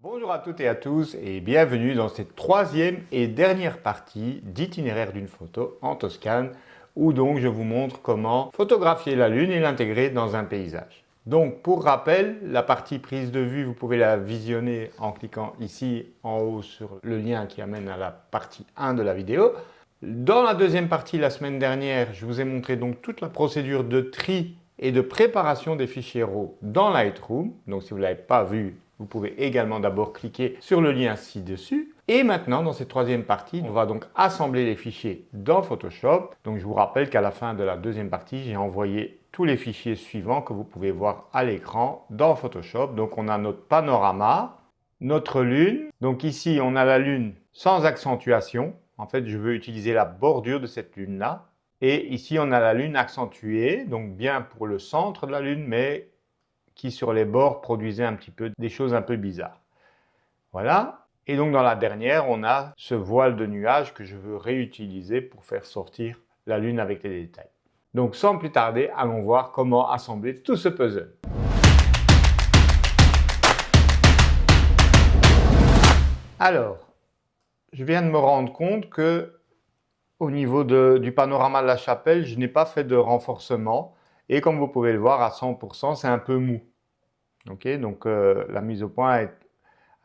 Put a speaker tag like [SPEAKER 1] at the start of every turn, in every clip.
[SPEAKER 1] Bonjour à toutes et à tous et bienvenue dans cette troisième et dernière partie d'itinéraire d'une photo en Toscane où donc je vous montre comment photographier la Lune et l'intégrer dans un paysage. Donc pour rappel, la partie prise de vue, vous pouvez la visionner en cliquant ici en haut sur le lien qui amène à la partie 1 de la vidéo. Dans la deuxième partie, la semaine dernière, je vous ai montré donc toute la procédure de tri et de préparation des fichiers RAW dans Lightroom. Donc si vous ne l'avez pas vu, vous pouvez également d'abord cliquer sur le lien ci-dessus. Et maintenant, dans cette troisième partie, on va donc assembler les fichiers dans Photoshop. Donc je vous rappelle qu'à la fin de la deuxième partie, j'ai envoyé tous les fichiers suivants que vous pouvez voir à l'écran dans Photoshop. Donc on a notre panorama, notre lune. Donc ici, on a la lune sans accentuation. En fait, je veux utiliser la bordure de cette lune-là. Et ici, on a la lune accentuée, donc bien pour le centre de la lune, mais qui sur les bords produisait un petit peu des choses un peu bizarres. Voilà. Et donc dans la dernière, on a ce voile de nuages que je veux réutiliser pour faire sortir la lune avec les détails. Donc sans plus tarder, allons voir comment assembler tout ce puzzle. Alors, je viens de me rendre compte que au niveau du panorama de la chapelle, je n'ai pas fait de renforcement. Et comme vous pouvez le voir, à 100%, c'est un peu mou. Okay, donc la mise au point est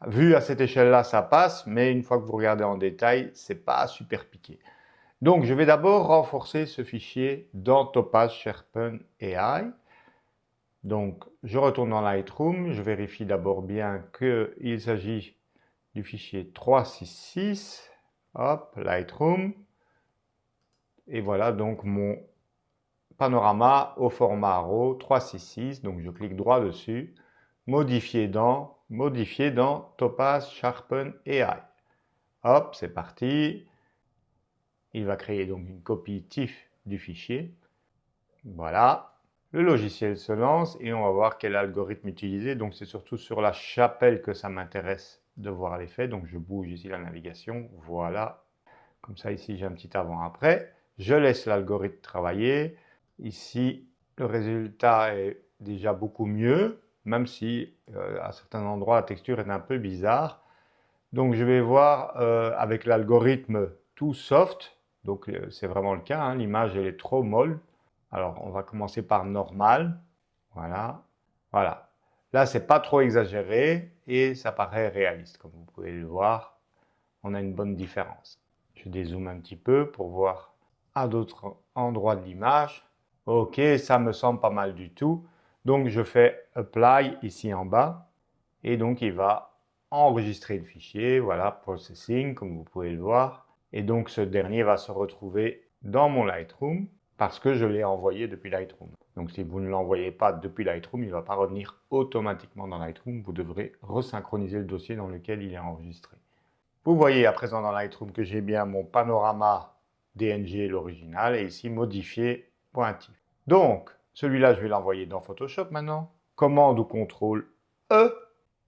[SPEAKER 1] vue à cette échelle-là, ça passe, mais une fois que vous regardez en détail, c'est pas super piqué. Donc je vais d'abord renforcer ce fichier dans Topaz Sharpen AI. Donc je retourne dans Lightroom, je vérifie d'abord bien qu'il s'agit du fichier 366. Hop, Lightroom. Et voilà donc mon panorama au format RAW 366. Donc je clique droit dessus, modifier dans Topaz Sharpen AI. Hop, c'est parti. Il va créer donc une copie TIFF du fichier. Voilà. Le logiciel se lance et on va voir quel algorithme utiliser. Donc c'est surtout sur la chapelle que ça m'intéresse de voir l'effet. Donc je bouge ici la navigation. Voilà. Comme ça ici j'ai un petit avant-après. Je laisse l'algorithme travailler. Ici le résultat est déjà beaucoup mieux, même si à certains endroits la texture est un peu bizarre. Donc je vais voir avec l'algorithme tout soft, donc c'est vraiment le cas, hein, l'image elle est trop molle. Alors on va commencer par normal, voilà, voilà. Là c'est pas trop exagéré et ça paraît réaliste, comme vous pouvez le voir, on a une bonne différence. Je dézoome un petit peu pour voir à d'autres endroits de l'image. Ok, ça me semble pas mal du tout. Donc je fais Apply ici en bas et donc il va enregistrer le fichier, voilà, Processing, comme vous pouvez le voir. Et donc ce dernier va se retrouver dans mon Lightroom parce que je l'ai envoyé depuis Lightroom. Donc si vous ne l'envoyez pas depuis Lightroom, il ne va pas revenir automatiquement dans Lightroom. Vous devrez resynchroniser le dossier dans lequel il est enregistré. Vous voyez à présent dans Lightroom que j'ai bien mon panorama DNG, l'original, et ici modifier pointif. Donc, celui-là, je vais l'envoyer dans Photoshop maintenant. Commande ou CTRL E.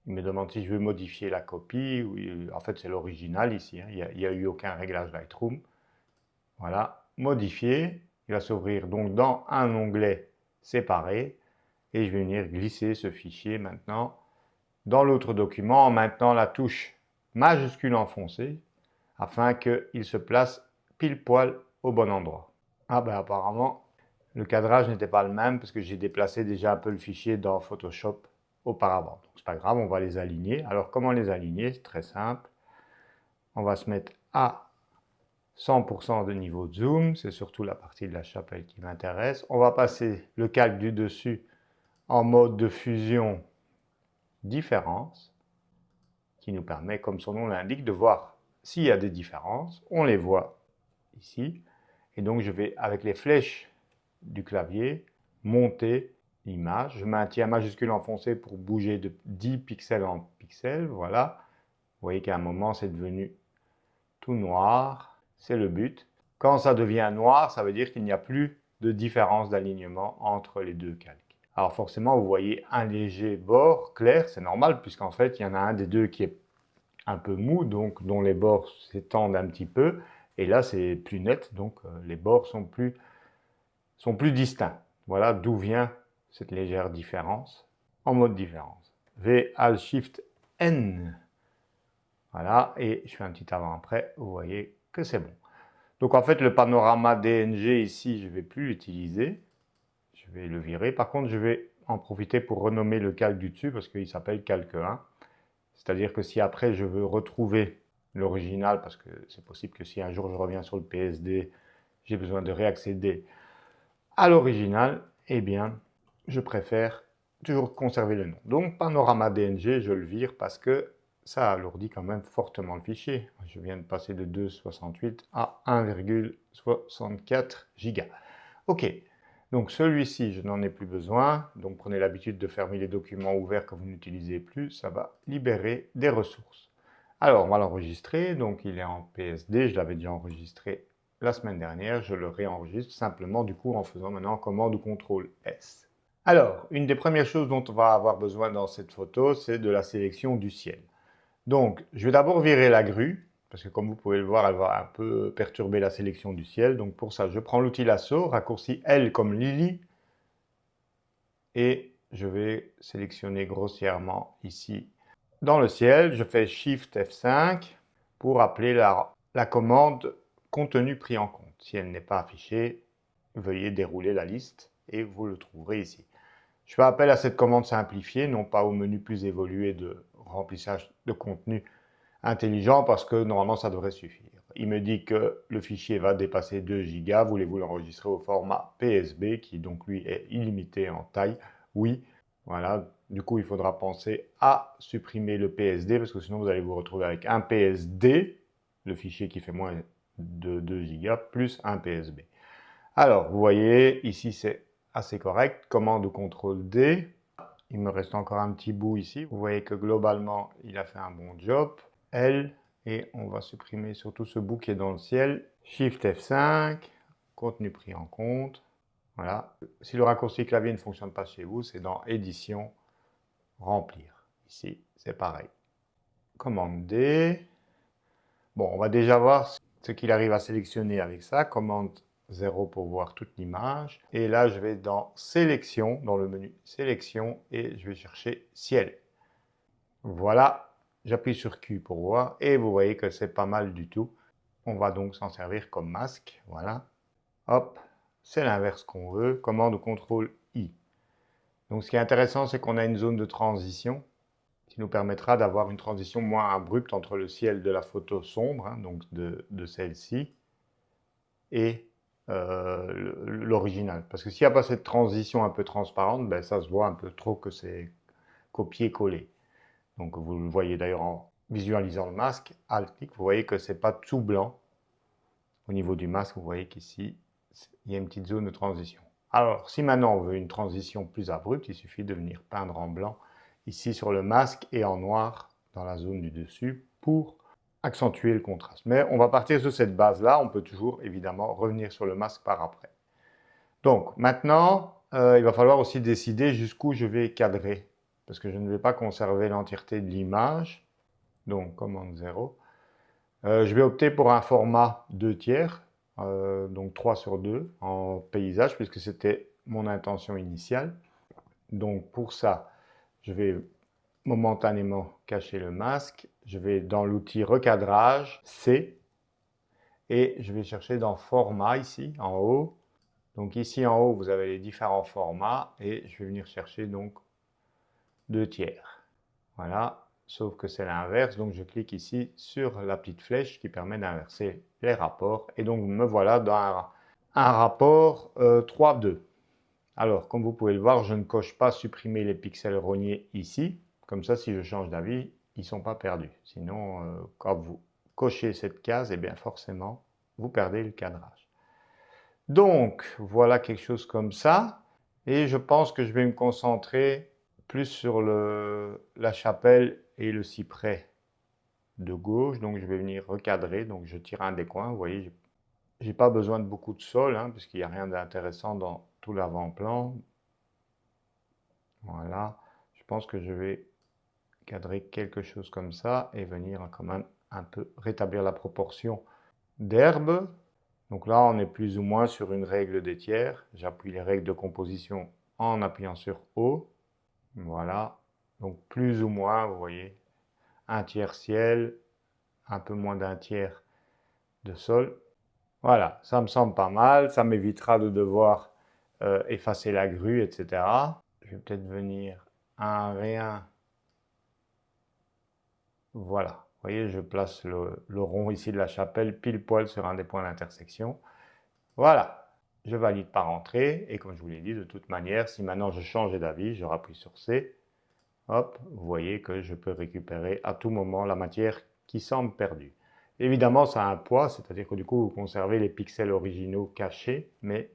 [SPEAKER 1] Il me demande si je veux modifier la copie. Oui, en fait, c'est l'original ici. Hein. Il n'y a eu aucun réglage Lightroom. Voilà, modifier. Il va s'ouvrir donc dans un onglet séparé. Et je vais venir glisser ce fichier maintenant dans l'autre document en maintenant la touche majuscule enfoncée afin qu'il se place pile poil au bon endroit. Ah ben apparemment, le cadrage n'était pas le même parce que j'ai déplacé déjà un peu le fichier dans Photoshop auparavant. Donc c'est pas grave, on va les aligner. Alors comment les aligner? C'est très simple. On va se mettre à 100% de niveau de zoom, c'est surtout la partie de la chapelle qui m'intéresse. On va passer le calque du dessus en mode de fusion différence, qui nous permet, comme son nom l'indique, de voir s'il y a des différences. On les voit ici. Et donc je vais, avec les flèches du clavier, monter l'image. Je maintiens majuscule enfoncé pour bouger de 10 pixels en pixels. Voilà. Vous voyez qu'à un moment, c'est devenu tout noir. C'est le but. Quand ça devient noir, ça veut dire qu'il n'y a plus de différence d'alignement entre les deux calques. Alors forcément, vous voyez un léger bord clair, c'est normal, puisqu'en fait, il y en a un des deux qui est un peu mou, donc dont les bords s'étendent un petit peu. Et là, c'est plus net, donc les bords sont plus distincts. Voilà d'où vient cette légère différence en mode différence. V, Alt, Shift N. Voilà, et je fais un petit avant-après, vous voyez que c'est bon. Donc en fait, le panorama DNG ici, je ne vais plus l'utiliser. Je vais le virer. Par contre, je vais en profiter pour renommer le calque du dessus parce qu'il s'appelle calque 1. C'est-à-dire que si après je veux retrouver l'original, parce que c'est possible que si un jour je reviens sur le PSD, j'ai besoin de réaccéder à l'original, eh bien, je préfère toujours conserver le nom. Donc, panorama DNG, je le vire parce que ça alourdit quand même fortement le fichier. Je viens de passer de 2,68 à 1,64 Go. OK, donc celui-ci, je n'en ai plus besoin. Donc, prenez l'habitude de fermer les documents ouverts que vous n'utilisez plus. Ça va libérer des ressources. Alors, on va l'enregistrer. Donc, il est en PSD. Je l'avais déjà enregistré la semaine dernière. Je le réenregistre simplement, du coup, en faisant maintenant commande ou CTRL S. Alors, une des premières choses dont on va avoir besoin dans cette photo, c'est de la sélection du ciel. Donc, je vais d'abord virer la grue, parce que comme vous pouvez le voir, elle va un peu perturber la sélection du ciel. Donc pour ça, je prends l'outil lasso, raccourci L comme Lily, et je vais sélectionner grossièrement ici dans le ciel. Je fais Shift F5 pour appeler la commande contenu pris en compte. Si elle n'est pas affichée, veuillez dérouler la liste et vous le trouverez ici. Je fais appel à cette commande simplifiée, non pas au menu plus évolué de remplissage de contenu intelligent, parce que normalement ça devrait suffire. Il me dit que le fichier va dépasser 2 Go, voulez-vous l'enregistrer au format PSB, qui donc lui est illimité en taille? Oui, voilà, du coup il faudra penser à supprimer le PSD, parce que sinon vous allez vous retrouver avec un PSD, le fichier qui fait moins de 2 Go, plus un PSB. Alors, vous voyez, ici c'est assez correct. Commande ou CTRL D. Il me reste encore un petit bout ici. Vous voyez que globalement, il a fait un bon job. L, et on va supprimer surtout ce bout qui est dans le ciel. Shift F5, contenu pris en compte. Voilà. Si le raccourci clavier ne fonctionne pas chez vous, c'est dans Édition, Remplir. Ici, c'est pareil. Commande D. Bon, on va déjà voir ce qu'il arrive à sélectionner avec ça. Commande 0 pour voir toute l'image. Et là, je vais dans Sélection, dans le menu Sélection, et je vais chercher Ciel. Voilà, j'appuie sur Q pour voir, et vous voyez que c'est pas mal du tout. On va donc s'en servir comme masque, voilà. Hop, c'est l'inverse qu'on veut, commande ou CTRL I. Donc ce qui est intéressant, c'est qu'on a une zone de transition qui nous permettra d'avoir une transition moins abrupte entre le ciel de la photo sombre, hein, donc de celle-ci, et l'original. Parce que s'il n'y a pas cette transition un peu transparente, ben, ça se voit un peu trop que c'est copié-collé. Donc vous le voyez d'ailleurs en visualisant le masque, Alt-clic, vous voyez que c'est pas tout blanc. Au niveau du masque, vous voyez qu'ici, il y a une petite zone de transition. Alors, si maintenant on veut une transition plus abrupte, il suffit de venir peindre en blanc ici sur le masque et en noir dans la zone du dessus pour accentuer le contraste. Mais on va partir sur cette base-là. On peut toujours, évidemment, revenir sur le masque par après. Donc, maintenant, il va falloir aussi décider jusqu'où je vais cadrer, parce que je ne vais pas conserver l'entièreté de l'image. Donc, commande 0. Je vais opter pour un format 2 tiers, donc 3 sur 2 en paysage, puisque c'était mon intention initiale. Donc, pour ça, je vais momentanément cacher le masque. Je vais dans l'outil recadrage, C, et je vais chercher dans format ici, en haut. Donc ici en haut, vous avez les différents formats, et je vais venir chercher donc 2 tiers. Voilà, sauf que c'est l'inverse, donc je clique ici sur la petite flèche qui permet d'inverser les rapports, et donc me voilà dans un rapport 3-2. Alors, comme vous pouvez le voir, je ne coche pas supprimer les pixels rognés ici. Comme ça, si je change d'avis, ils ne sont pas perdus. Sinon, quand vous cochez cette case, eh bien forcément, vous perdez le cadrage. Donc, voilà quelque chose comme ça. Et je pense que je vais me concentrer plus sur la chapelle et le cyprès de gauche. Donc, je vais venir recadrer. Donc, je tire un des coins. Vous voyez, j'ai pas besoin de beaucoup de sol, hein, puisqu'il n'y a rien d'intéressant dans tout l'avant-plan. Voilà, je pense que je vais cadrer quelque chose comme ça et venir quand même un peu rétablir la proportion d'herbe. Donc là, on est plus ou moins sur une règle des tiers. J'appuie les règles de composition en appuyant sur O. Voilà, donc plus ou moins, vous voyez, un tiers ciel, un peu moins d'un tiers de sol. Voilà, ça me semble pas mal, ça m'évitera de devoir effacer la grue, etc. Je vais peut-être venir un rien. Voilà, vous voyez, je place le rond ici de la chapelle pile poil sur un des points d'intersection. Voilà, je valide par entrée, et comme je vous l'ai dit, de toute manière, si maintenant je change d'avis, je rappuie sur C, hop, vous voyez que je peux récupérer à tout moment la matière qui semble perdue. Évidemment, ça a un poids, c'est-à-dire que du coup, vous conservez les pixels originaux cachés, mais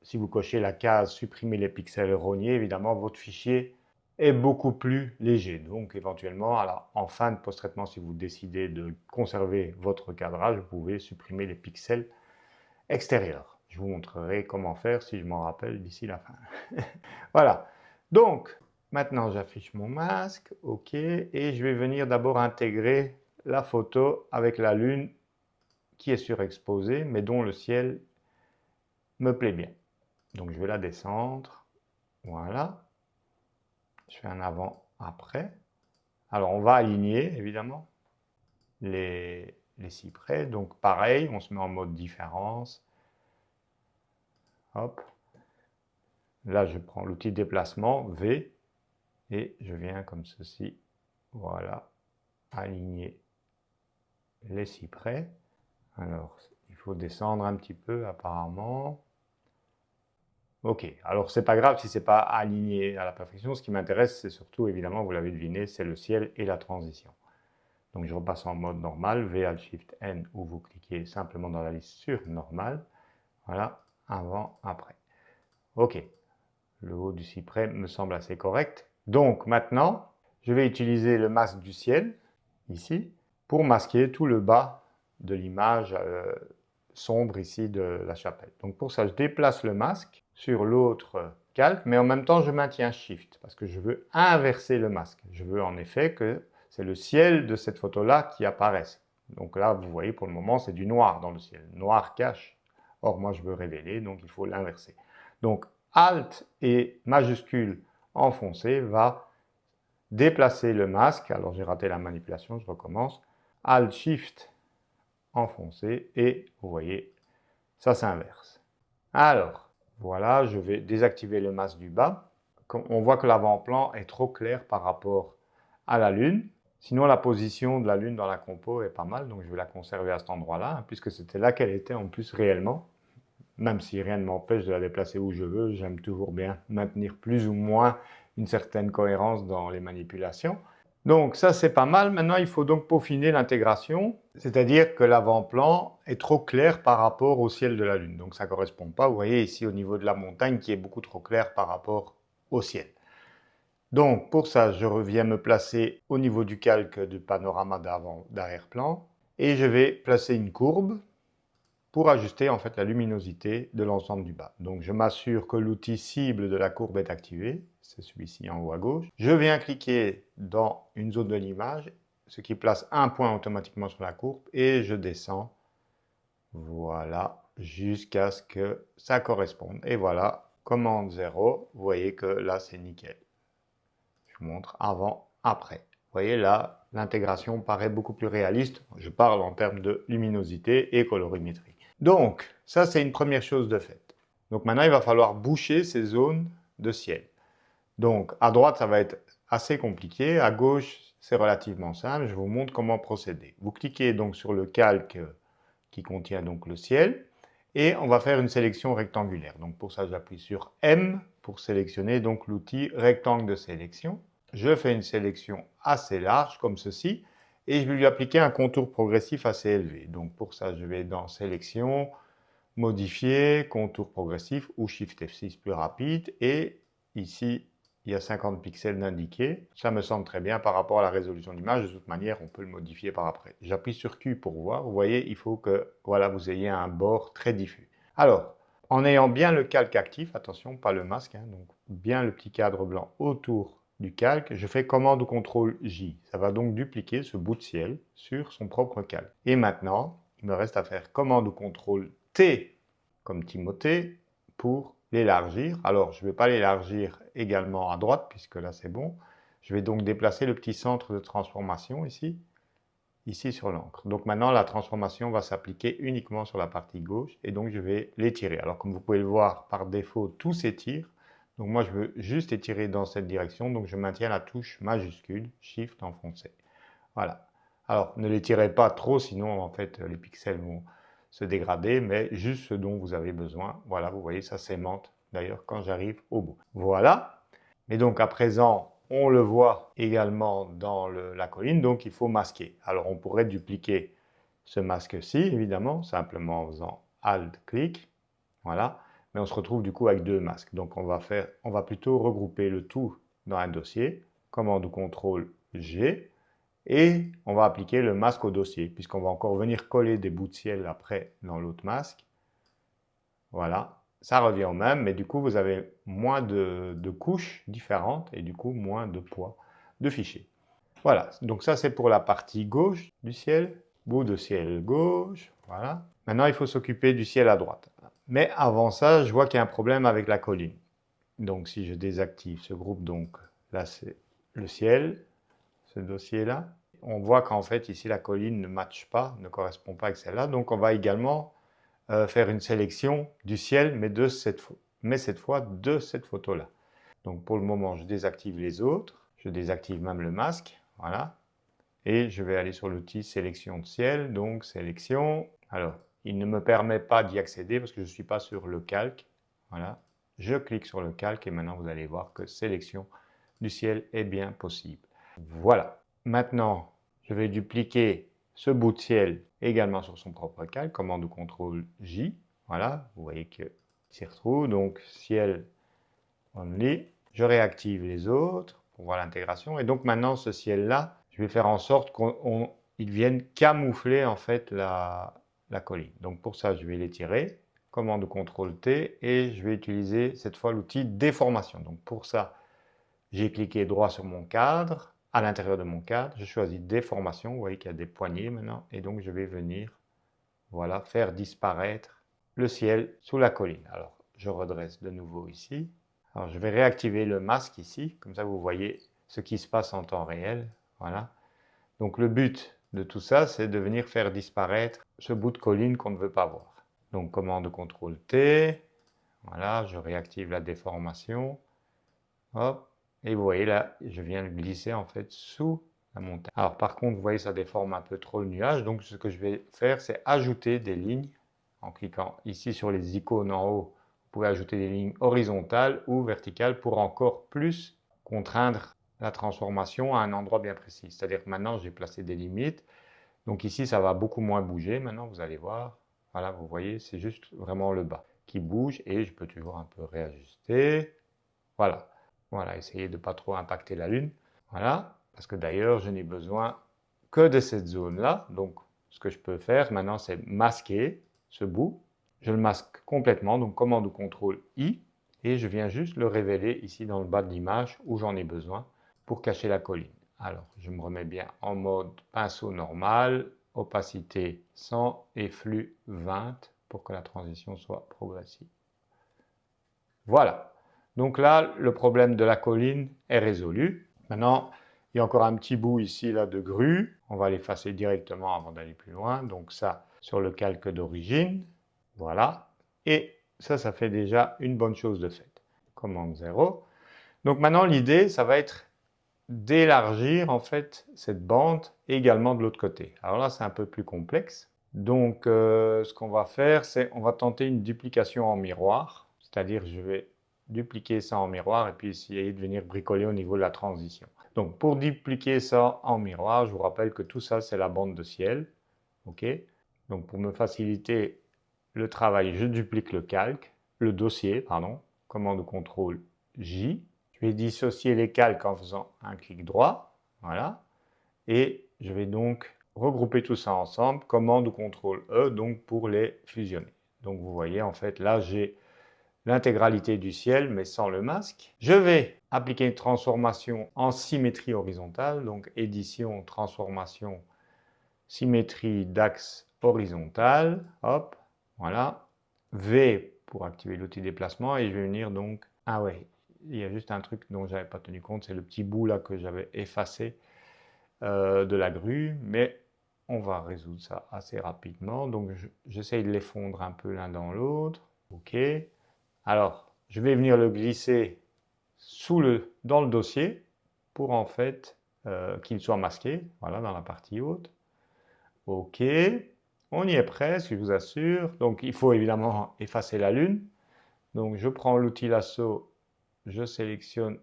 [SPEAKER 1] si vous cochez la case supprimer les pixels rognés, évidemment, votre fichier est beaucoup plus léger. Donc, éventuellement, en fin de post-traitement, si vous décidez de conserver votre cadrage, vous pouvez supprimer les pixels extérieurs. Je vous montrerai comment faire si je m'en rappelle d'ici la fin. Voilà. Donc, maintenant, j'affiche mon masque. OK. Et je vais venir d'abord intégrer la photo avec la lune qui est surexposée, mais dont le ciel me plaît bien. Donc, je vais la descendre. Voilà. Je fais un avant-après. Alors, on va aligner, évidemment, les cyprès. Donc, pareil, on se met en mode différence. Hop. Là, je prends l'outil déplacement, V, et je viens comme ceci. Voilà. Aligner les cyprès. Alors, il faut descendre un petit peu apparemment. Ok, alors c'est pas grave si c'est pas aligné à la perfection. Ce qui m'intéresse, c'est surtout, évidemment, vous l'avez deviné, c'est le ciel et la transition. Donc je repasse en mode normal, V, Alt, Shift, N, ou vous cliquez simplement dans la liste sur normal. Voilà, avant, après. Ok, le haut du cyprès me semble assez correct. Donc maintenant, je vais utiliser le masque du ciel, ici, pour masquer tout le bas de l'image sombre ici de la chapelle. Donc pour ça, je déplace le masque sur l'autre calque, mais en même temps, je maintiens Shift, parce que je veux inverser le masque. Je veux en effet que c'est le ciel de cette photo-là qui apparaisse. Donc là, vous voyez, pour le moment, c'est du noir dans le ciel. Noir cache. Or, moi, je veux révéler, donc il faut l'inverser. Donc, Alt et majuscule enfoncé va déplacer le masque. Alors, j'ai raté la manipulation, je recommence. Alt, Shift enfoncé et vous voyez, ça s'inverse. Alors, voilà, je vais désactiver le masque du bas. On voit que l'avant-plan est trop clair par rapport à la Lune. Sinon, la position de la Lune dans la compo est pas mal, donc je vais la conserver à cet endroit-là, puisque c'était là qu'elle était en plus réellement. Même si rien ne m'empêche de la déplacer où je veux, j'aime toujours bien maintenir plus ou moins une certaine cohérence dans les manipulations. Donc ça, c'est pas mal. Maintenant, il faut donc peaufiner l'intégration, c'est-à-dire que l'avant-plan est trop clair par rapport au ciel de la Lune. Donc ça ne correspond pas, vous voyez ici au niveau de la montagne qui est beaucoup trop clair par rapport au ciel. Donc pour ça, je reviens me placer au niveau du calque du panorama d'arrière-plan et je vais placer une courbe pour ajuster en fait la luminosité de l'ensemble du bas. Donc je m'assure que l'outil cible de la courbe est activé, c'est celui-ci en haut à gauche. Je viens cliquer dans une zone de l'image, ce qui place un point automatiquement sur la courbe, et je descends, voilà, jusqu'à ce que ça corresponde. Et voilà, commande 0, vous voyez que là c'est nickel. Je vous montre avant, après. Vous voyez là, l'intégration paraît beaucoup plus réaliste. Je parle en termes de luminosité et colorimétrie. Donc, ça c'est une première chose de faite. Donc maintenant, il va falloir boucher ces zones de ciel. Donc, à droite, ça va être assez compliqué. À gauche, c'est relativement simple. Je vous montre comment procéder. Vous cliquez donc sur le calque qui contient donc le ciel. Et on va faire une sélection rectangulaire. Donc pour ça, j'appuie sur M pour sélectionner donc l'outil rectangle de sélection. Je fais une sélection assez large comme ceci. Et je vais lui appliquer un contour progressif assez élevé. Donc pour ça, je vais dans Sélection, Modifier, Contour progressif ou Shift F6 plus rapide. Et ici, il y a 50 pixels d'indiqué. Ça me semble très bien par rapport à la résolution d'image. De toute manière, on peut le modifier par après. J'appuie sur Q pour voir. Vous voyez, il faut que voilà, vous ayez un bord très diffus. Alors, en ayant bien le calque actif, attention, pas le masque, hein, donc bien le petit cadre blanc autour du calque, je fais commande ou CTRL J. Ça va donc dupliquer ce bout de ciel sur son propre calque. Et maintenant, il me reste à faire commande ou CTRL T, comme Timothée, pour l'élargir. Alors, je ne vais pas l'élargir également à droite, puisque là c'est bon. Je vais donc déplacer le petit centre de transformation ici sur l'encre. Donc maintenant, la transformation va s'appliquer uniquement sur la partie gauche et donc je vais l'étirer. Alors comme vous pouvez le voir, par défaut, tout s'étire. Donc moi, je veux juste étirer dans cette direction, donc je maintiens la touche majuscule, Shift enfoncé. Voilà. Alors, ne l'étirez pas trop, sinon en fait les pixels vont se dégrader, mais juste ce dont vous avez besoin. Voilà, vous voyez, ça s'aimante d'ailleurs quand j'arrive au bout. Voilà. Et donc à présent, on le voit également dans la colline, donc il faut masquer. Alors on pourrait dupliquer ce masque-ci, évidemment, simplement en faisant Alt-clic. Voilà. Mais on se retrouve du coup avec deux masques. Donc on va plutôt regrouper le tout dans un dossier. Commande ou CTRL G. Et on va appliquer le masque au dossier, puisqu'on va encore venir coller des bouts de ciel après dans l'autre masque. Voilà, ça revient au même, mais du coup vous avez moins de couches différentes et du coup moins de poids de fichiers. Voilà, donc ça c'est pour la partie gauche du ciel, bout de ciel gauche, voilà. Maintenant il faut s'occuper du ciel à droite. Mais avant ça, je vois qu'il y a un problème avec la colline. Donc si je désactive ce groupe, donc là c'est le ciel, ce dossier-là. On voit qu'en fait, ici, la colline ne matche pas, ne correspond pas avec celle-là. Donc, on va également faire une sélection du ciel, mais cette fois de cette photo-là. Donc, pour le moment, je désactive les autres. Je désactive même le masque. Voilà. Et je vais aller sur l'outil sélection de ciel. Donc, sélection. Alors, il ne me permet pas d'y accéder parce que je ne suis pas sur le calque. Voilà. Je clique sur le calque et maintenant, vous allez voir que sélection du ciel est bien possible. Voilà. Maintenant, je vais dupliquer ce bout de ciel également sur son propre calque, commande ou CTRL J. Voilà, vous voyez qu'il s'y retrouve. Donc, ciel only. Je réactive les autres pour voir l'intégration. Et donc, maintenant, ce ciel-là, je vais faire en sorte qu'il vienne camoufler en fait la colline. Donc, pour ça, je vais l'étirer. Commande ou CTRL T. Et je vais utiliser cette fois l'outil déformation. Donc, pour ça, j'ai cliqué droit sur mon cadre. À l'intérieur de mon cadre, je choisis déformation. Vous voyez qu'il y a des poignées maintenant. Et donc, je vais venir, voilà, faire disparaître le ciel sous la colline. Alors, je redresse de nouveau ici. Alors, je vais réactiver le masque ici. Comme ça, vous voyez ce qui se passe en temps réel. Voilà. Donc, le but de tout ça, c'est de venir faire disparaître ce bout de colline qu'on ne veut pas voir. Donc, commande CTRL T. Voilà, je réactive la déformation. Hop. Et vous voyez là, je viens le glisser en fait sous la montagne. Alors par contre, vous voyez, ça déforme un peu trop le nuage. Donc ce que je vais faire, c'est ajouter des lignes. En cliquant ici sur les icônes en haut, vous pouvez ajouter des lignes horizontales ou verticales pour encore plus contraindre la transformation à un endroit bien précis. C'est-à-dire que maintenant, j'ai placé des limites. Donc ici, ça va beaucoup moins bouger. Maintenant, vous allez voir. Voilà, vous voyez, c'est juste vraiment le bas qui bouge et je peux toujours un peu réajuster. Voilà. Voilà, essayez de ne pas trop impacter la Lune. Voilà, parce que d'ailleurs, je n'ai besoin que de cette zone-là. Donc, ce que je peux faire maintenant, c'est masquer ce bout. Je le masque complètement, donc commande ou CTRL I, et je viens juste le révéler ici dans le bas de l'image où j'en ai besoin pour cacher la colline. Alors, je me remets bien en mode pinceau normal, opacité 100 et flux 20 pour que la transition soit progressive. Voilà. Donc là, le problème de la colline est résolu. Maintenant, il y a encore un petit bout ici là de grue. On va l'effacer directement avant d'aller plus loin. Donc ça, sur le calque d'origine. Voilà. Et ça fait déjà une bonne chose de faite. Commande 0. Donc maintenant, l'idée, ça va être d'élargir en fait cette bande également de l'autre côté. Alors là, c'est un peu plus complexe. Donc, ce qu'on va faire, c'est on va tenter une duplication en miroir. C'est-à-dire, je vais dupliquer ça en miroir et puis essayer de venir bricoler au niveau de la transition. Donc, pour dupliquer ça en miroir, je vous rappelle que tout ça, c'est la bande de ciel. OK? Donc, pour me faciliter le travail, je duplique le dossier, pardon, commande CTRL J. Je vais dissocier les calques en faisant un clic droit. Voilà. Et je vais donc regrouper tout ça ensemble, commande ou CTRL E, donc pour les fusionner. Donc vous voyez, en fait, là, j'ai l'intégralité du ciel, mais sans le masque. Je vais appliquer une transformation en symétrie horizontale, donc édition, transformation, symétrie d'axe horizontal. Hop, voilà. V pour activer l'outil déplacement, et je vais venir donc... Ah ouais, il y a juste un truc dont je n'avais pas tenu compte, c'est le petit bout là que j'avais effacé de la grue, mais on va résoudre ça assez rapidement. Donc j'essaye de les fondre un peu l'un dans l'autre. Ok. Alors, je vais venir le glisser dans le dossier pour en fait qu'il soit masqué, voilà, dans la partie haute. Ok, on y est presque, je vous assure. Donc il faut évidemment effacer la lune. Donc je prends l'outil lasso, je sélectionne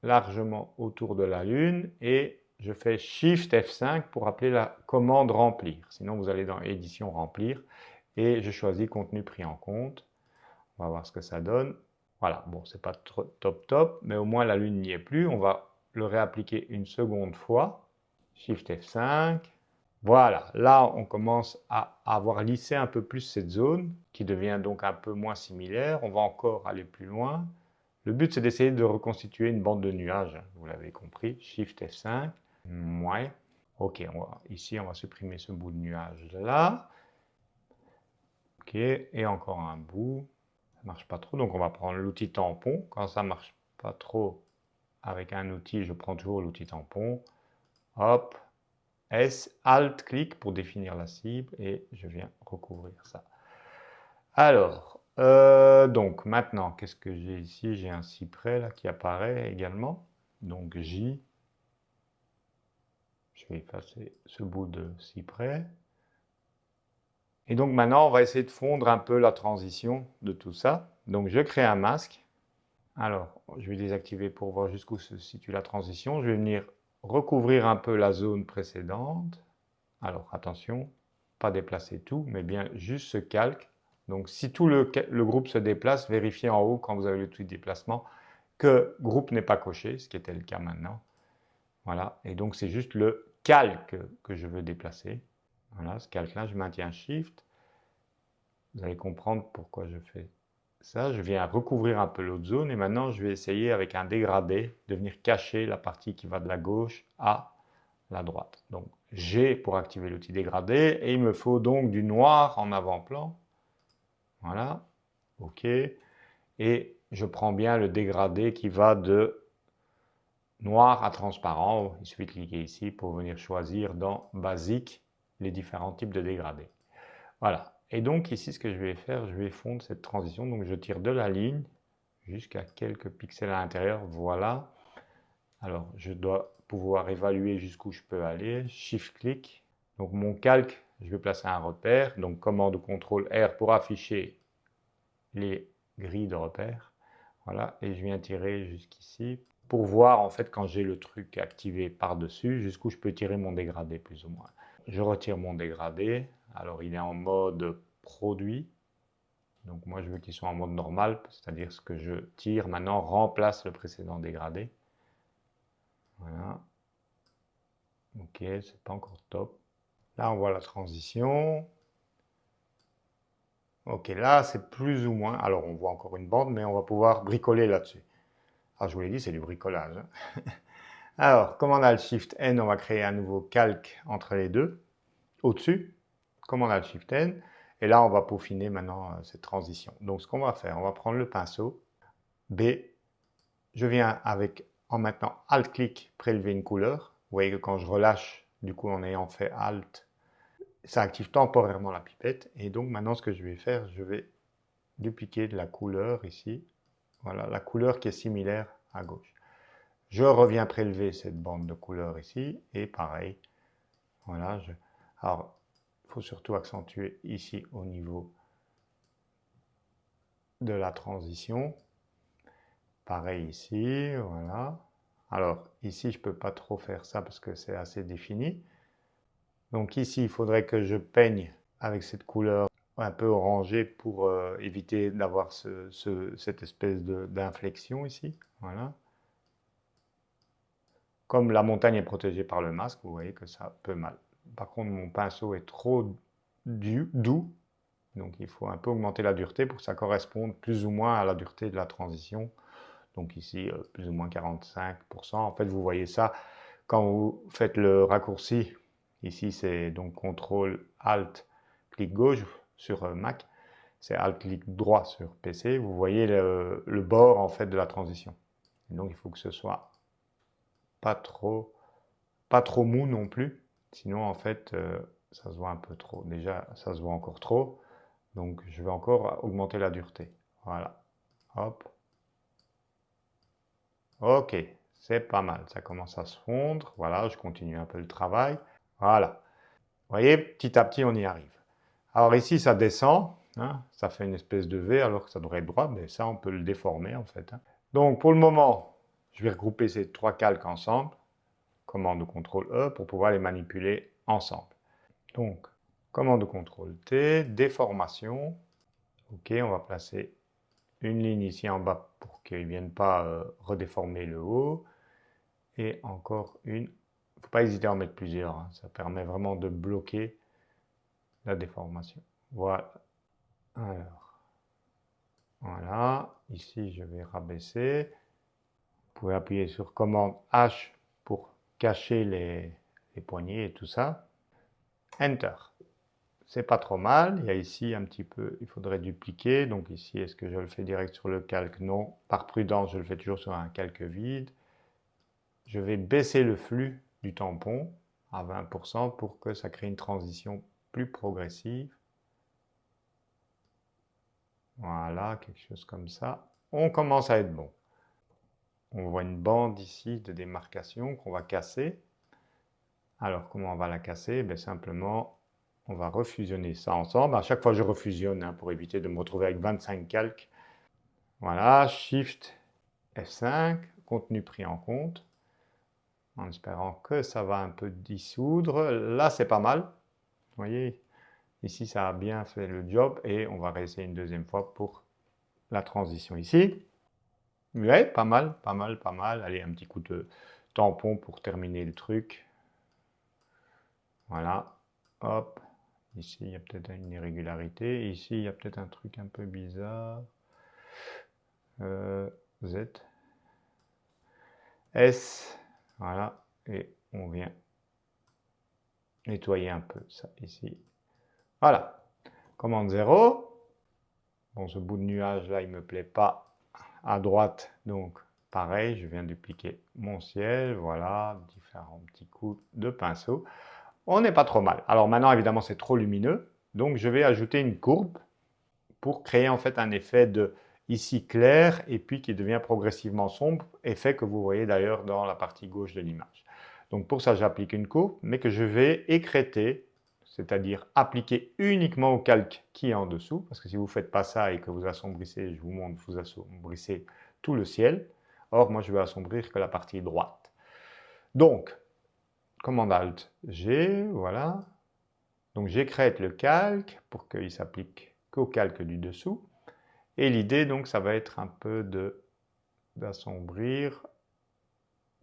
[SPEAKER 1] largement autour de la lune et je fais Shift F5 pour appeler la commande remplir. Sinon vous allez dans édition remplir et je choisis contenu pris en compte. On va voir ce que ça donne. Voilà, bon, c'est pas trop top, mais au moins la lune n'y est plus. On va le réappliquer une seconde fois. Shift F5. Voilà, là on commence à avoir lissé un peu plus cette zone qui devient donc un peu moins similaire. On va encore aller plus loin. Le but c'est d'essayer de reconstituer une bande de nuages, vous l'avez compris. Shift F5. Ouais. Ok, ici on va supprimer ce bout de nuage là. Ok, et encore un bout. Ça marche pas trop, donc on va prendre l'outil tampon. Quand ça marche pas trop avec un outil, je prends toujours l'outil tampon. Hop, S, Alt, clic pour définir la cible et je viens recouvrir ça. Alors, donc maintenant, qu'est-ce que j'ai ici? J'ai un cyprès là qui apparaît également. Donc J, je vais effacer ce bout de cyprès. Et donc maintenant, on va essayer de fondre un peu la transition de tout ça. Donc je crée un masque. Alors, je vais désactiver pour voir jusqu'où se situe la transition. Je vais venir recouvrir un peu la zone précédente. Alors, attention, pas déplacer tout, mais bien juste ce calque. Donc, si tout le groupe se déplace, vérifiez en haut, quand vous avez le tweet déplacement, que groupe n'est pas coché, ce qui était le cas maintenant. Voilà, et donc c'est juste le calque que je veux déplacer. Voilà, ce calque-là, je maintiens Shift. Vous allez comprendre pourquoi je fais ça. Je viens recouvrir un peu l'autre zone et maintenant je vais essayer avec un dégradé de venir cacher la partie qui va de la gauche à la droite. Donc G pour activer l'outil dégradé et il me faut donc du noir en avant-plan. Voilà, ok. Et je prends bien le dégradé qui va de noir à transparent. Il suffit de cliquer ici pour venir choisir dans basique les différents types de dégradés. Voilà. Et donc ici, ce que je vais faire, je vais fondre cette transition. Donc je tire de la ligne jusqu'à quelques pixels à l'intérieur. Voilà. Alors je dois pouvoir évaluer jusqu'où je peux aller. Shift-clic. Donc mon calque, je vais placer un repère. Donc commande ou contrôle R pour afficher les grilles de repères. Voilà. Et je viens tirer jusqu'ici pour voir en fait quand j'ai le truc activé par-dessus jusqu'où je peux tirer mon dégradé plus ou moins. Je retire mon dégradé. Alors il est en mode produit. Donc moi je veux qu'il soit en mode normal, c'est-à-dire ce que je tire maintenant remplace le précédent dégradé. Voilà. Ok, c'est pas encore top. Là on voit la transition. Ok, là c'est plus ou moins. Alors on voit encore une bande, mais on va pouvoir bricoler là-dessus. Alors je vous l'ai dit, c'est du bricolage. Alors, commande Alt Shift N, on va créer un nouveau calque entre les deux, au-dessus. Commande Alt Shift N. Et là, on va peaufiner maintenant cette transition. Donc, ce qu'on va faire, on va prendre le pinceau. B. Je viens avec, en maintenant Alt-clic, prélever une couleur. Vous voyez que quand je relâche, du coup, en ayant fait Alt, ça active temporairement la pipette. Et donc, maintenant, ce que je vais faire, je vais dupliquer de la couleur ici. Voilà, la couleur qui est similaire à gauche. Je reviens prélever cette bande de couleur ici. Et pareil, voilà. Alors, il faut surtout accentuer ici au niveau de la transition. Pareil ici, voilà. Alors, ici, je ne peux pas trop faire ça parce que c'est assez défini. Donc ici, il faudrait que je peigne avec cette couleur un peu orangée pour éviter d'avoir cette espèce d'inflexion ici. Voilà. Comme la montagne est protégée par le masque, vous voyez que ça peut mal. Par contre, mon pinceau est trop doux, donc il faut un peu augmenter la dureté pour que ça corresponde plus ou moins à la dureté de la transition. Donc ici, plus ou moins 45%. En fait, vous voyez ça quand vous faites le raccourci. Ici, c'est donc CTRL ALT, clic gauche sur Mac. C'est ALT, clic droit sur PC. Vous voyez le bord en fait de la transition. Et donc il faut que ce soit pas trop mou non plus. Sinon en fait ça se voit un peu trop. Déjà ça se voit encore trop. Donc je vais encore augmenter la dureté. Voilà. Hop. Ok, c'est pas mal. Ça commence à se fondre. Voilà, je continue un peu le travail. Voilà. Vous voyez, petit à petit, on y arrive. Alors ici, ça descend. Hein, ça fait une espèce de V alors que ça devrait être droit. Mais ça, on peut le déformer en fait. Hein. Donc pour le moment, je vais regrouper ces trois calques ensemble. Commande CTRL E pour pouvoir les manipuler ensemble. Donc, commande CTRL T, déformation. Ok, on va placer une ligne ici en bas pour qu'ils ne viennent pas redéformer le haut. Et encore une. Il ne faut pas hésiter à en mettre plusieurs. Hein. Ça permet vraiment de bloquer la déformation. Voilà. Alors, voilà. Ici, je vais rabaisser. Vous pouvez appuyer sur commande H pour cacher les poignées et tout ça. Enter. C'est pas trop mal. Il y a ici un petit peu, il faudrait dupliquer. Donc ici, est-ce que je le fais direct sur le calque? Non. Par prudence, je le fais toujours sur un calque vide. Je vais baisser le flux du tampon à 20% pour que ça crée une transition plus progressive. Voilà, quelque chose comme ça. On commence à être bon. On voit une bande ici de démarcation qu'on va casser. Alors, comment on va la casser? Bien, simplement, on va refusionner ça ensemble. À chaque fois, je refusionne hein, pour éviter de me retrouver avec 25 calques. Voilà, Shift F5, contenu pris en compte, en espérant que ça va un peu dissoudre. Là, c'est pas mal. Vous voyez, ici, ça a bien fait le job et on va réessayer une deuxième fois pour la transition ici. Ouais, pas mal, pas mal, pas mal. Allez, un petit coup de tampon pour terminer le truc. Voilà, hop. Ici, il y a peut-être une irrégularité. Ici, il y a peut-être un truc un peu bizarre. Z. S. Voilà, et on vient nettoyer un peu ça ici. Voilà, commande 0. Bon, ce bout de nuage là, il me plaît pas à droite, donc pareil, je viens dupliquer mon ciel, voilà, différents petits coups de pinceau. On n'est pas trop mal. Alors maintenant, évidemment, c'est trop lumineux, donc je vais ajouter une courbe pour créer en fait un effet de ici clair et puis qui devient progressivement sombre, effet que vous voyez d'ailleurs dans la partie gauche de l'image. Donc pour ça, j'applique une courbe, mais que je vais écrêter, c'est-à-dire appliquer uniquement au calque qui est en dessous, parce que si vous ne faites pas ça et que vous assombrissez, je vous montre, vous assombrissez tout le ciel. Or, moi, je vais assombrir que la partie droite. Donc, commande Alt G, voilà. Donc, j'écrète le calque pour qu'il s'applique qu'au calque du dessous. Et l'idée, donc, ça va être un peu d'assombrir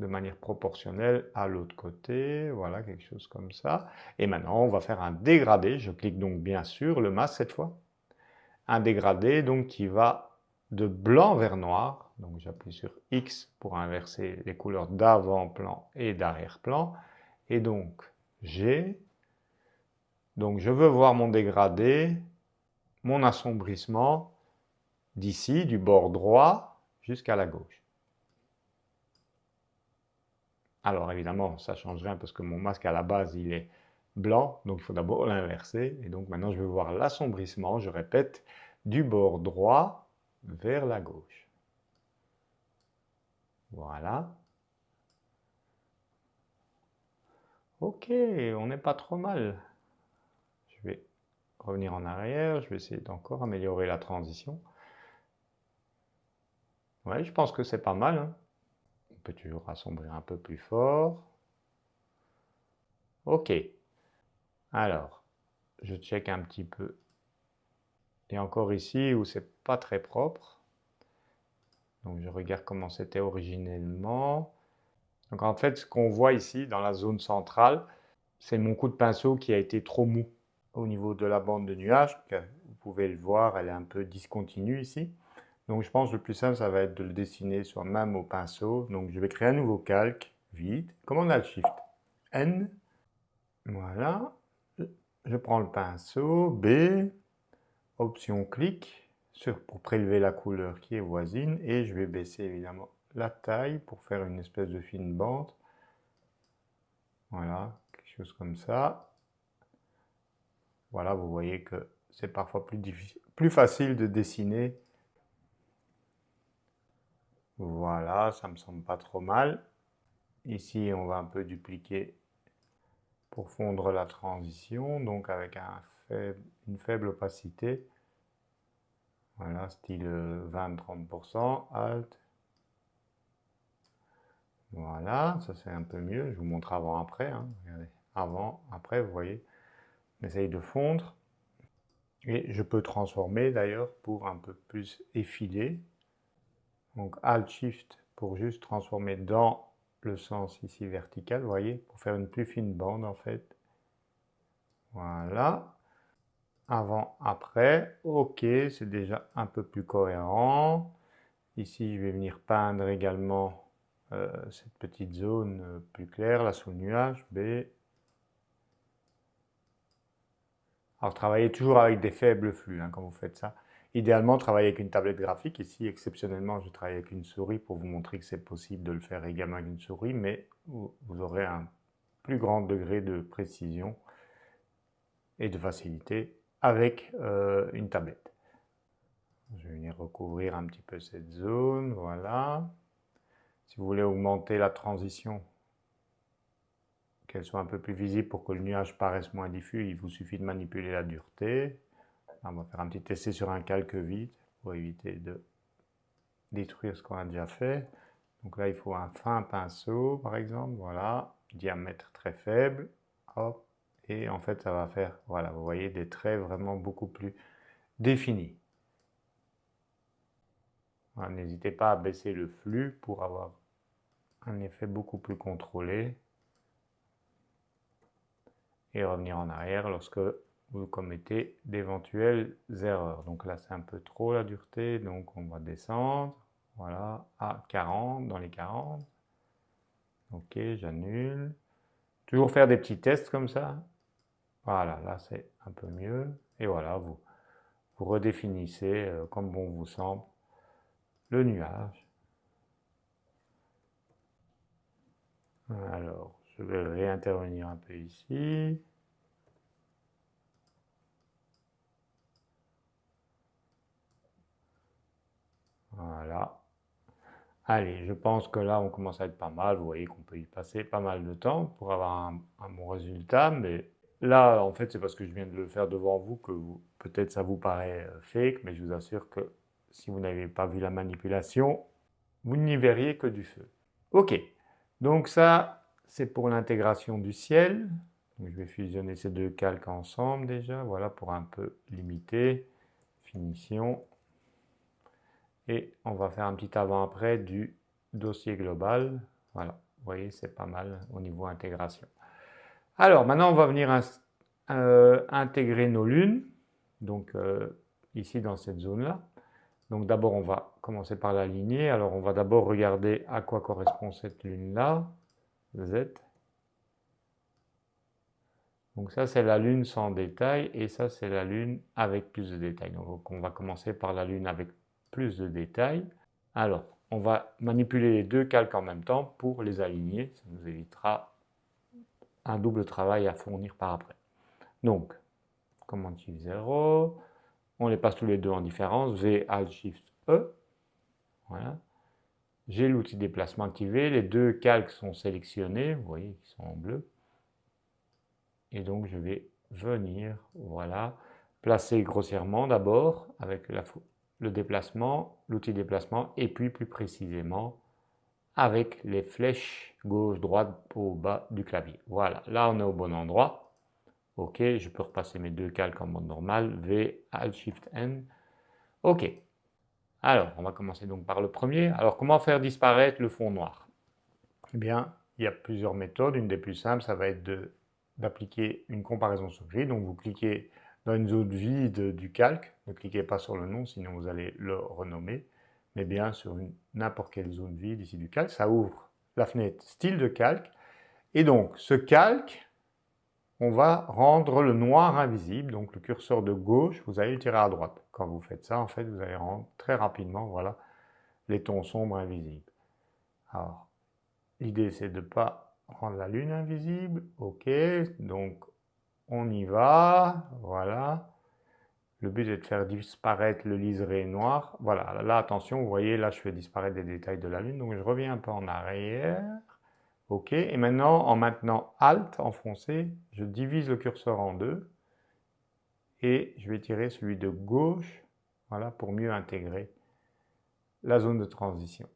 [SPEAKER 1] de manière proportionnelle à l'autre côté, voilà, quelque chose comme ça. Et maintenant, on va faire un dégradé, je clique donc bien sur le masque cette fois, un dégradé donc qui va de blanc vers noir, donc j'appuie sur X pour inverser les couleurs d'avant-plan et d'arrière-plan, et donc G, donc je veux voir mon dégradé, mon assombrissement, d'ici, du bord droit jusqu'à la gauche. Alors évidemment, ça change rien parce que mon masque à la base, il est blanc, donc il faut d'abord l'inverser. Et donc maintenant, je vais voir l'assombrissement, je répète, du bord droit vers la gauche. Voilà. Ok, on n'est pas trop mal. Je vais revenir en arrière, je vais essayer d'encore améliorer la transition. Ouais, je pense que c'est pas mal. Hein. On peut toujours assombrir un peu plus fort. Ok. Alors, je check un petit peu. Et encore ici où c'est pas très propre. Donc je regarde comment c'était originellement. Donc en fait, ce qu'on voit ici dans la zone centrale, c'est mon coup de pinceau qui a été trop mou au niveau de la bande de nuages. Vous pouvez le voir, elle est un peu discontinue ici. Donc je pense que le plus simple, ça va être de le dessiner sur même au pinceau. Donc je vais créer un nouveau calque, vide. Commande Alt Shift N. Voilà. Je prends le pinceau, B, option clic pour prélever la couleur qui est voisine et je vais baisser évidemment la taille pour faire une espèce de fine bande. Voilà, quelque chose comme ça. Voilà, vous voyez que c'est parfois plus facile de dessiner. Voilà, ça me semble pas trop mal. Ici, on va un peu dupliquer pour fondre la transition, donc avec une faible opacité. Voilà, style 20-30%, Alt. Voilà, ça c'est un peu mieux. Je vous montre avant-après. Hein. Regardez, avant, après, vous voyez. On essaye de fondre. Et je peux transformer d'ailleurs pour un peu plus effiler. Donc Alt-Shift pour juste transformer dans le sens ici vertical, vous voyez, pour faire une plus fine bande en fait. Voilà. Avant, après. Ok, c'est déjà un peu plus cohérent. Ici, je vais venir peindre également cette petite zone plus claire, là sous le nuage, B. Alors, travaillez toujours avec des faibles flux hein, quand vous faites ça. Idéalement, travaillez avec une tablette graphique. Ici, exceptionnellement, je travaille avec une souris pour vous montrer que c'est possible de le faire également avec une souris, mais vous aurez un plus grand degré de précision et de facilité avec une tablette. Je vais venir recouvrir un petit peu cette zone, voilà. Si vous voulez augmenter la transition, qu'elle soit un peu plus visible pour que le nuage paraisse moins diffus, il vous suffit de manipuler la dureté. On va faire un petit essai sur un calque vide pour éviter de détruire ce qu'on a déjà fait. Donc là, il faut un fin pinceau, par exemple, voilà, diamètre très faible, hop, et en fait, ça va faire, voilà, vous voyez, des traits vraiment beaucoup plus définis. Voilà, n'hésitez pas à baisser le flux pour avoir un effet beaucoup plus contrôlé et revenir en arrière lorsque vous commettez d'éventuelles erreurs. Donc là, c'est un peu trop la dureté, donc on va descendre, voilà, à 40, dans les 40. Ok, j'annule. Toujours faire des petits tests comme ça. Voilà, là c'est un peu mieux. Et voilà, vous redéfinissez comme bon vous semble le nuage. Alors, je vais réintervenir un peu ici. Voilà. Allez, je pense que là, on commence à être pas mal. Vous voyez qu'on peut y passer pas mal de temps pour avoir un bon résultat. Mais là, en fait, c'est parce que je viens de le faire devant vous que peut-être ça vous paraît fake. Mais je vous assure que si vous n'avez pas vu la manipulation, vous n'y verriez que du feu. Ok, donc ça, c'est pour l'intégration du ciel. Donc, je vais fusionner ces deux calques ensemble déjà. Voilà, pour un peu limiter. Finition. Et on va faire un petit avant-après du dossier global. Voilà, vous voyez, c'est pas mal au niveau intégration. Alors, maintenant, on va venir intégrer nos lunes. Donc, ici, dans cette zone-là. Donc, d'abord, on va commencer par l'aligner. Alors, on va d'abord regarder à quoi correspond cette lune-là. Z. Donc, ça, c'est la lune sans détail. Et ça, c'est la lune avec plus de détails. Donc, on va commencer par la lune avec plus de détails. Alors, on va manipuler les deux calques en même temps pour les aligner. Ça nous évitera un double travail à fournir par après. Donc, commande Shift 0. On les passe tous les deux en différence. V, Alt, Shift, E. Voilà. J'ai l'outil déplacement activé. Les deux calques sont sélectionnés. Vous voyez qu'ils sont en bleu. Et donc, je vais venir, voilà, placer grossièrement d'abord avec le déplacement, l'outil déplacement, et puis plus précisément avec les flèches gauche-droite au bas du clavier. Voilà, là on est au bon endroit. Ok, je peux repasser mes deux calques en mode normal, V, Alt, Shift, N. Ok, alors on va commencer donc par le premier. Alors comment faire disparaître le fond noir? Eh bien, il y a plusieurs méthodes. Une des plus simples, ça va être d'appliquer une comparaison sur gris. Donc vous cliquez dans une zone vide du calque, ne cliquez pas sur le nom, sinon vous allez le renommer, mais bien sur n'importe quelle zone vide ici du calque. Ça ouvre la fenêtre style de calque. Et donc ce calque, on va rendre le noir invisible. Donc le curseur de gauche, vous allez le tirer à droite. Quand vous faites ça, en fait, vous allez rendre très rapidement, voilà, les tons sombres invisibles. Alors, l'idée c'est de ne pas rendre la lune invisible. Ok, donc on y va. Voilà. Le but est de faire disparaître le liseré noir. Voilà, là attention, vous voyez, là je fais disparaître des détails de la lune. Donc je reviens un peu en arrière. Ok, et maintenant en maintenant Alt enfoncé, je divise le curseur en deux. Et je vais tirer celui de gauche, voilà, pour mieux intégrer la zone de transition.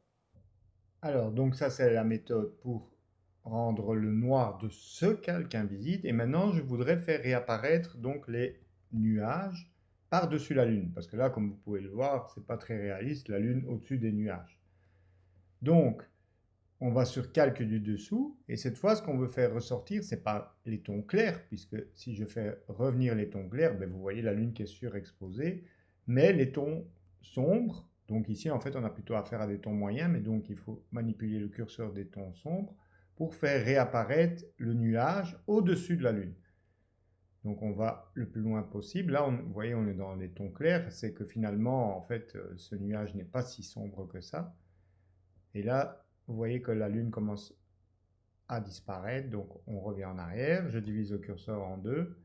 [SPEAKER 1] Alors, donc ça, c'est la méthode pour rendre le noir de ce calque invisible. Et maintenant, je voudrais faire réapparaître donc les nuages par-dessus la Lune. Parce que là, comme vous pouvez le voir, c'est pas très réaliste, la Lune au-dessus des nuages. Donc, on va sur calque du dessous. Et cette fois, ce qu'on veut faire ressortir, c'est pas les tons clairs, puisque si je fais revenir les tons clairs, ben, vous voyez la Lune qui est surexposée, mais les tons sombres. Donc ici, en fait, on a plutôt affaire à des tons moyens, mais donc il faut manipuler le curseur des tons sombres pour faire réapparaître le nuage au-dessus de la Lune. Donc on va le plus loin possible. Là, vous voyez, on est dans les tons clairs. C'est que finalement, en fait, ce nuage n'est pas si sombre que ça. Et là, vous voyez que la Lune commence à disparaître. Donc on revient en arrière. Je divise le curseur en deux.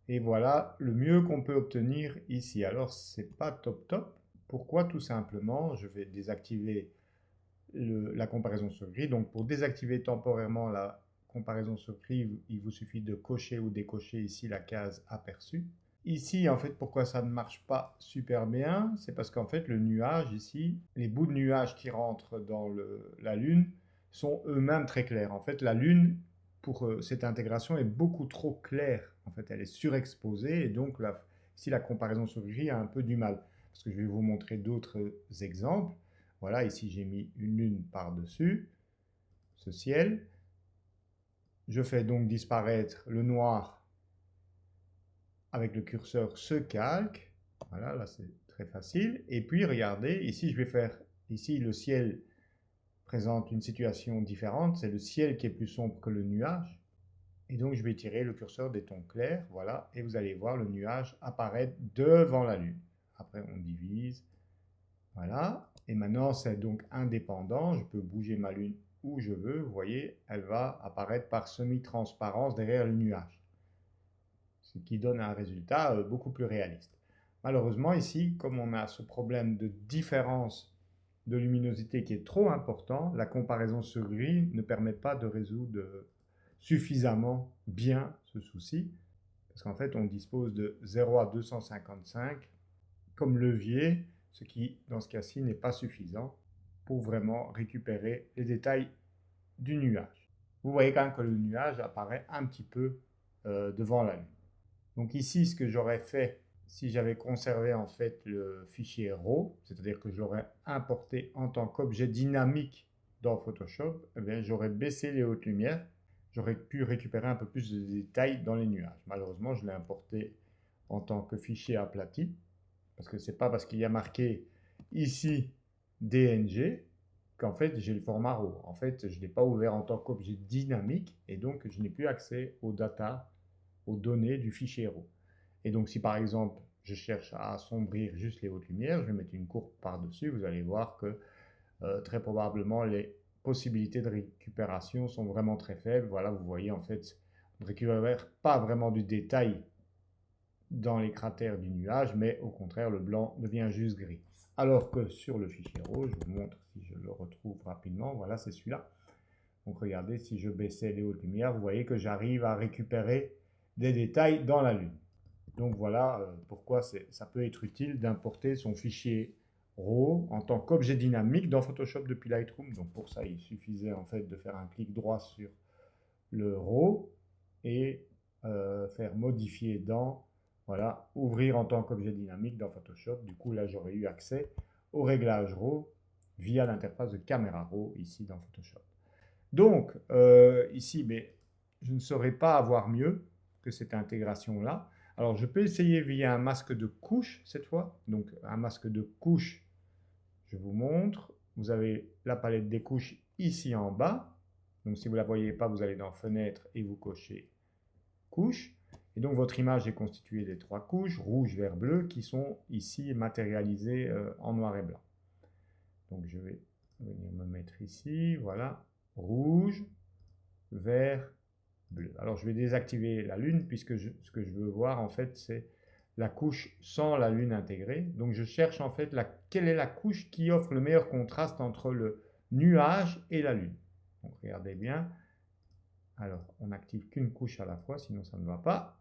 [SPEAKER 1] Et voilà le mieux qu'on peut obtenir ici. Alors, c'est pas top top. Pourquoi? Tout simplement, je vais désactiver la comparaison sur gris. Donc, pour désactiver temporairement la comparaison sur gris, il vous suffit de cocher ou décocher ici la case aperçue. Ici, en fait, pourquoi ça ne marche pas super bien? C'est parce qu'en fait, le nuage ici, les bouts de nuage qui rentrent dans la Lune sont eux-mêmes très clairs. En fait, la Lune, pour cette intégration, est beaucoup trop claire. En fait, elle est surexposée et donc ici, la comparaison sur gris a un peu du mal. Parce que je vais vous montrer d'autres exemples. Voilà, ici, j'ai mis une lune par-dessus ce ciel. Je fais donc disparaître le noir avec le curseur ce calque. Voilà, là c'est très facile. Et puis regardez, ici je vais faire, ici le ciel présente une situation différente. C'est le ciel qui est plus sombre que le nuage. Et donc je vais tirer le curseur des tons clairs, voilà, et vous allez voir le nuage apparaître devant la lune. Après on divise, voilà. Et maintenant c'est donc indépendant, je peux bouger ma lune où je veux, vous voyez, elle va apparaître par semi-transparence derrière le nuage, ce qui donne un résultat beaucoup plus réaliste. Malheureusement ici, comme on a ce problème de différence de luminosité qui est trop important, la comparaison sur gris ne permet pas de résoudre suffisamment bien ce souci, parce qu'en fait on dispose de 0 à 255 comme levier, ce qui dans ce cas-ci n'est pas suffisant pour vraiment récupérer les détails du nuage. Vous voyez quand même que le nuage apparaît un petit peu devant la Lune. Donc ici, ce que j'aurais fait si j'avais conservé en fait le fichier RAW, c'est-à-dire que je l'aurais importé en tant qu'objet dynamique dans Photoshop, eh bien, j'aurais baissé les hautes lumières, j'aurais pu récupérer un peu plus de détails dans les nuages. Malheureusement, je l'ai importé en tant que fichier aplati, parce que c'est pas parce qu'il y a marqué ici DNG qu'en fait j'ai le format RAW. En fait, je ne l'ai pas ouvert en tant qu'objet dynamique et donc je n'ai plus accès aux data, aux données du fichier RAW. Et donc si par exemple je cherche à assombrir juste les hautes lumières, je vais mettre une courbe par-dessus, vous allez voir que très probablement les possibilités de récupération sont vraiment très faibles. Voilà, vous voyez en fait, on ne récupère pas vraiment du détail dans les cratères du nuage, mais au contraire, le blanc devient juste gris. Alors que sur le fichier RAW, je vous montre si je le retrouve rapidement, voilà, c'est celui-là. Donc regardez, si je baissais les hautes lumières, vous voyez que j'arrive à récupérer des détails dans la Lune. Donc voilà pourquoi ça peut être utile d'importer son fichier RAW en tant qu'objet dynamique dans Photoshop depuis Lightroom. Donc pour ça, il suffisait en fait de faire un clic droit sur le RAW et faire modifier dans, voilà, ouvrir en tant qu'objet dynamique dans Photoshop. Du coup, là, j'aurais eu accès au réglage RAW via l'interface de caméra RAW ici dans Photoshop. Donc, ici, mais je ne saurais pas avoir mieux que cette intégration-là. Alors, je peux essayer via un masque de couche cette fois. Donc, un masque de couche, je vous montre. Vous avez la palette des couches ici en bas. Donc, si vous ne la voyez pas, vous allez dans Fenêtre et vous cochez Couche. Et donc, votre image est constituée des trois couches, rouge, vert, bleu, qui sont ici matérialisées en noir et blanc. Donc, je vais venir me mettre ici, voilà, rouge, vert, bleu. Alors je vais désactiver la lune puisque ce que je veux voir en fait c'est la couche sans la lune intégrée. Donc je cherche en fait quelle est la couche qui offre le meilleur contraste entre le nuage et la lune. Donc regardez bien. Alors on n'active qu'une couche à la fois, sinon ça ne va pas.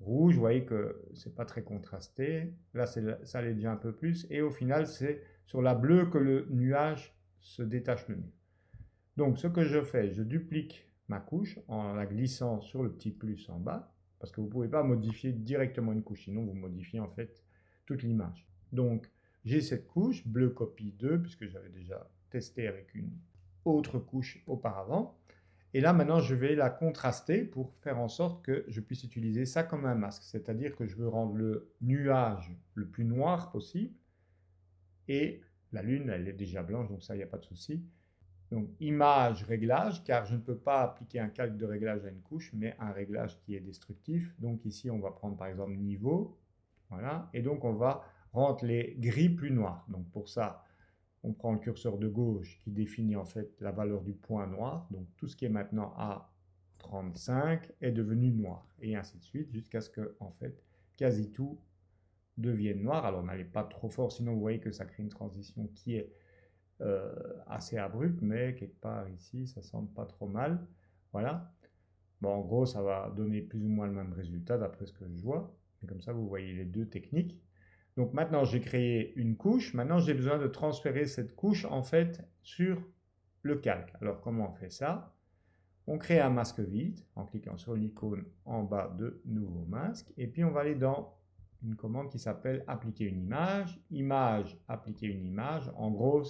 [SPEAKER 1] Rouge, vous voyez que c'est pas très contrasté. Là ça l'est déjà un peu plus. Et au final c'est sur la bleue que le nuage se détache le mieux. Donc ce que je fais, je duplique ma couche en la glissant sur le petit plus en bas, parce que vous ne pouvez pas modifier directement une couche, sinon vous modifiez en fait toute l'image. Donc j'ai cette couche, bleu copie 2, puisque j'avais déjà testé avec une autre couche auparavant. Et là maintenant je vais la contraster pour faire en sorte que je puisse utiliser ça comme un masque, c'est-à-dire que je veux rendre le nuage le plus noir possible, et la lune elle est déjà blanche, donc ça il n'y a pas de souci. Donc image, réglage, car je ne peux pas appliquer un calque de réglage à une couche, mais un réglage qui est destructif. Donc ici, on va prendre par exemple niveau, voilà, et donc on va rendre les gris plus noirs. Donc pour ça, on prend le curseur de gauche qui définit en fait la valeur du point noir. Donc tout ce qui est maintenant à 35 est devenu noir, et ainsi de suite, jusqu'à ce que en fait quasi tout devienne noir. Alors n'allez pas trop fort, sinon vous voyez que ça crée une transition qui est assez abrupt, mais quelque part ici, ça semble pas trop mal. Voilà. Bon, en gros, ça va donner plus ou moins le même résultat d'après ce que je vois. Et comme ça, vous voyez les deux techniques. Donc maintenant, j'ai créé une couche. Maintenant, j'ai besoin de transférer cette couche, en fait, sur le calque. Alors, comment on fait ça? On crée un masque vide en cliquant sur l'icône en bas de Nouveau masque. Et puis, on va aller dans une commande qui s'appelle Appliquer une image. Image, appliquer une image. En gros,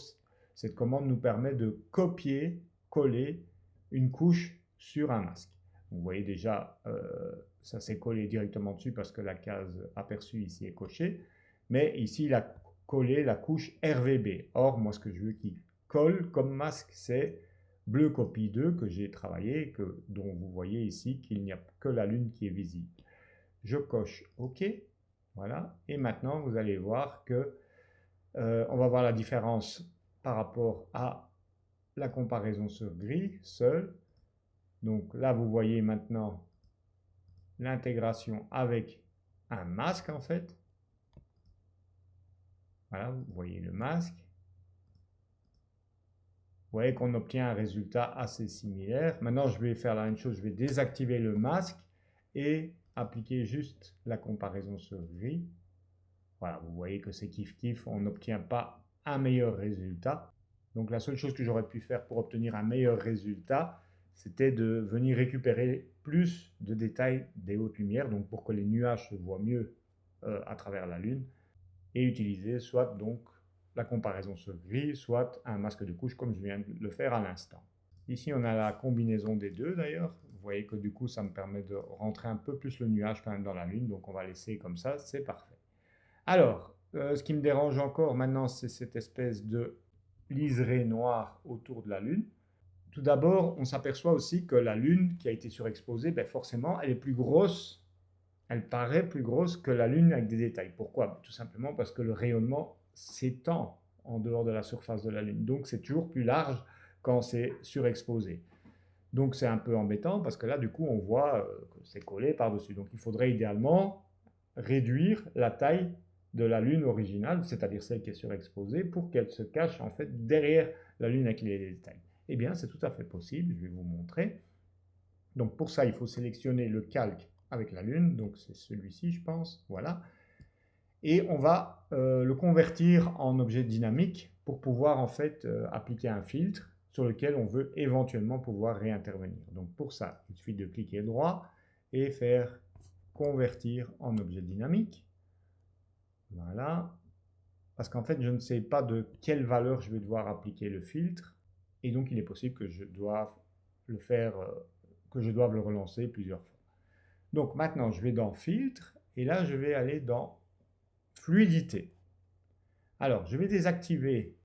[SPEAKER 1] cette commande nous permet de copier, coller une couche sur un masque. Vous voyez déjà, ça s'est collé directement dessus parce que la case aperçue ici est cochée. Mais ici, il a collé la couche RVB. Or, moi, ce que je veux qu'il colle comme masque, c'est bleu copie 2 que j'ai travaillé, dont vous voyez ici qu'il n'y a que la lune qui est visible. Je coche OK. Voilà. Et maintenant, vous allez voir que on va voir la différence par rapport à la comparaison sur gris seul. Donc là, vous voyez maintenant l'intégration avec un masque en fait. Voilà, vous voyez le masque. Vous voyez qu'on obtient un résultat assez similaire. Maintenant, je vais faire la même chose. Je vais désactiver le masque et appliquer juste la comparaison sur gris. Voilà, vous voyez que c'est kiff-kiff. On n'obtient pas un meilleur résultat. Donc la seule chose que j'aurais pu faire pour obtenir un meilleur résultat, c'était de venir récupérer plus de détails des hautes lumières, donc pour que les nuages se voient mieux à travers la Lune, et utiliser soit donc la comparaison sur gris, soit un masque de couche comme je viens de le faire à l'instant. Ici, on a la combinaison des deux d'ailleurs. Vous voyez que du coup, ça me permet de rentrer un peu plus le nuage quand même dans la Lune, donc on va laisser comme ça, c'est parfait. Alors, ce qui me dérange encore maintenant, c'est cette espèce de liseré noir autour de la Lune. Tout d'abord, on s'aperçoit aussi que la Lune qui a été surexposée, ben forcément, elle est plus grosse, elle paraît plus grosse que la Lune avec des détails. Pourquoi? Tout simplement parce que le rayonnement s'étend en dehors de la surface de la Lune. Donc c'est toujours plus large quand c'est surexposé. Donc c'est un peu embêtant parce que là, du coup, on voit que c'est collé par-dessus. Donc il faudrait idéalement réduire la taille de la Lune originale, c'est-à-dire celle qui est surexposée, pour qu'elle se cache en fait derrière la Lune avec les détails. Eh bien, c'est tout à fait possible, je vais vous montrer. Donc pour ça, il faut sélectionner le calque avec la Lune, donc c'est celui-ci, je pense, voilà. Et on va le convertir en objet dynamique pour pouvoir en fait appliquer un filtre sur lequel on veut éventuellement pouvoir réintervenir. Donc pour ça, il suffit de cliquer droit et faire convertir en objet dynamique. Voilà. Parce qu'en fait, je ne sais pas de quelle valeur je vais devoir appliquer le filtre. Et donc, il est possible que je doive le faire, que je doive le relancer plusieurs fois. Donc maintenant, je vais dans filtre. Et là, je vais aller dans fluidité. Alors, je vais désactiver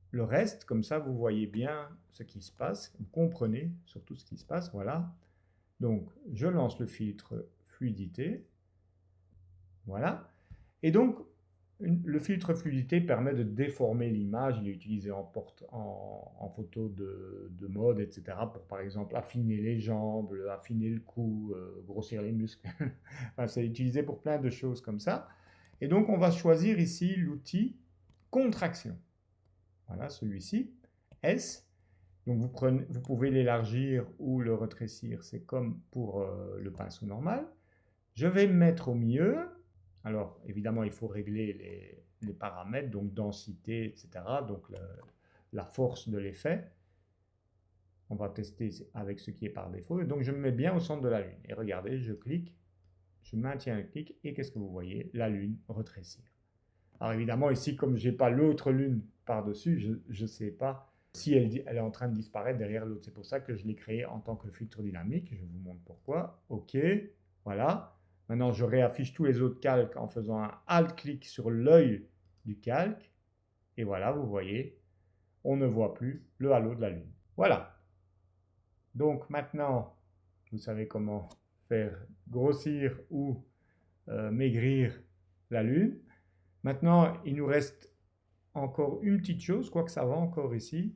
[SPEAKER 1] le reste. Comme ça, vous voyez bien ce qui se passe. Vous comprenez surtout ce qui se passe. Voilà. Donc, je lance le filtre fluidité. Voilà. Et donc, le filtre fluidité permet de déformer l'image. Il est utilisé en photo de mode, etc. pour par exemple affiner les jambes, affiner le cou, grossir les muscles. Enfin, c'est utilisé pour plein de choses comme ça. Et donc on va choisir ici l'outil contraction. Voilà, celui-ci, S. Donc vous pouvez l'élargir ou le rétrécir, c'est comme pour le pinceau normal. Je vais me mettre au milieu. Alors évidemment il faut régler les paramètres, donc densité, etc. Donc la force de l'effet. On va tester avec ce qui est par défaut. Et donc je me mets bien au centre de la Lune. Et regardez, je clique, je maintiens le clic et qu'est-ce que vous voyez? La Lune rétrécir. Alors évidemment ici, comme je n'ai pas l'autre Lune par-dessus, je ne sais pas si elle est en train de disparaître derrière l'autre. C'est pour ça que je l'ai créé en tant que filtre dynamique. Je vous montre pourquoi. OK, voilà. Maintenant, je réaffiche tous les autres calques en faisant un Alt-clic sur l'œil du calque. Et voilà, vous voyez, on ne voit plus le halo de la Lune. Voilà. Donc maintenant, vous savez comment faire grossir ou maigrir la Lune. Maintenant, il nous reste encore une petite chose, quoique ça va encore ici.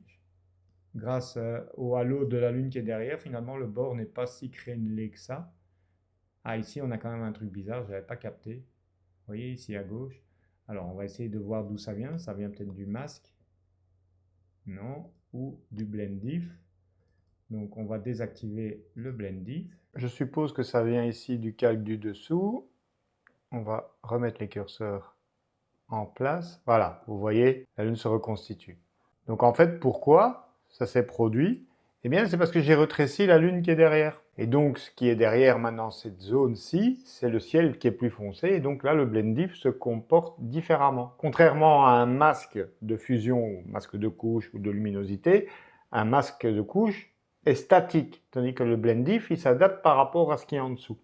[SPEAKER 1] Grâce au halo de la Lune qui est derrière, finalement, le bord n'est pas si crénelé que ça. Ah, ici, on a quand même un truc bizarre, je n'avais pas capté. Vous voyez, ici à gauche. Alors, on va essayer de voir d'où ça vient. Ça vient peut-être du masque. Non. Ou du blend diff. Donc, on va désactiver le blend diff. Je suppose que ça vient ici du calque du dessous. On va remettre les curseurs en place. Voilà, vous voyez, la Lune se reconstitue. Donc, en fait, pourquoi ça s'est produit? Eh bien, c'est parce que j'ai rétréci la Lune qui est derrière. Et donc, ce qui est derrière maintenant, cette zone-ci, c'est le ciel qui est plus foncé. Et donc là, le blend diff se comporte différemment. Contrairement à un masque de fusion, masque de couche ou de luminosité, un masque de couche est statique. Tandis que le blend diff, il s'adapte par rapport à ce qui est en dessous.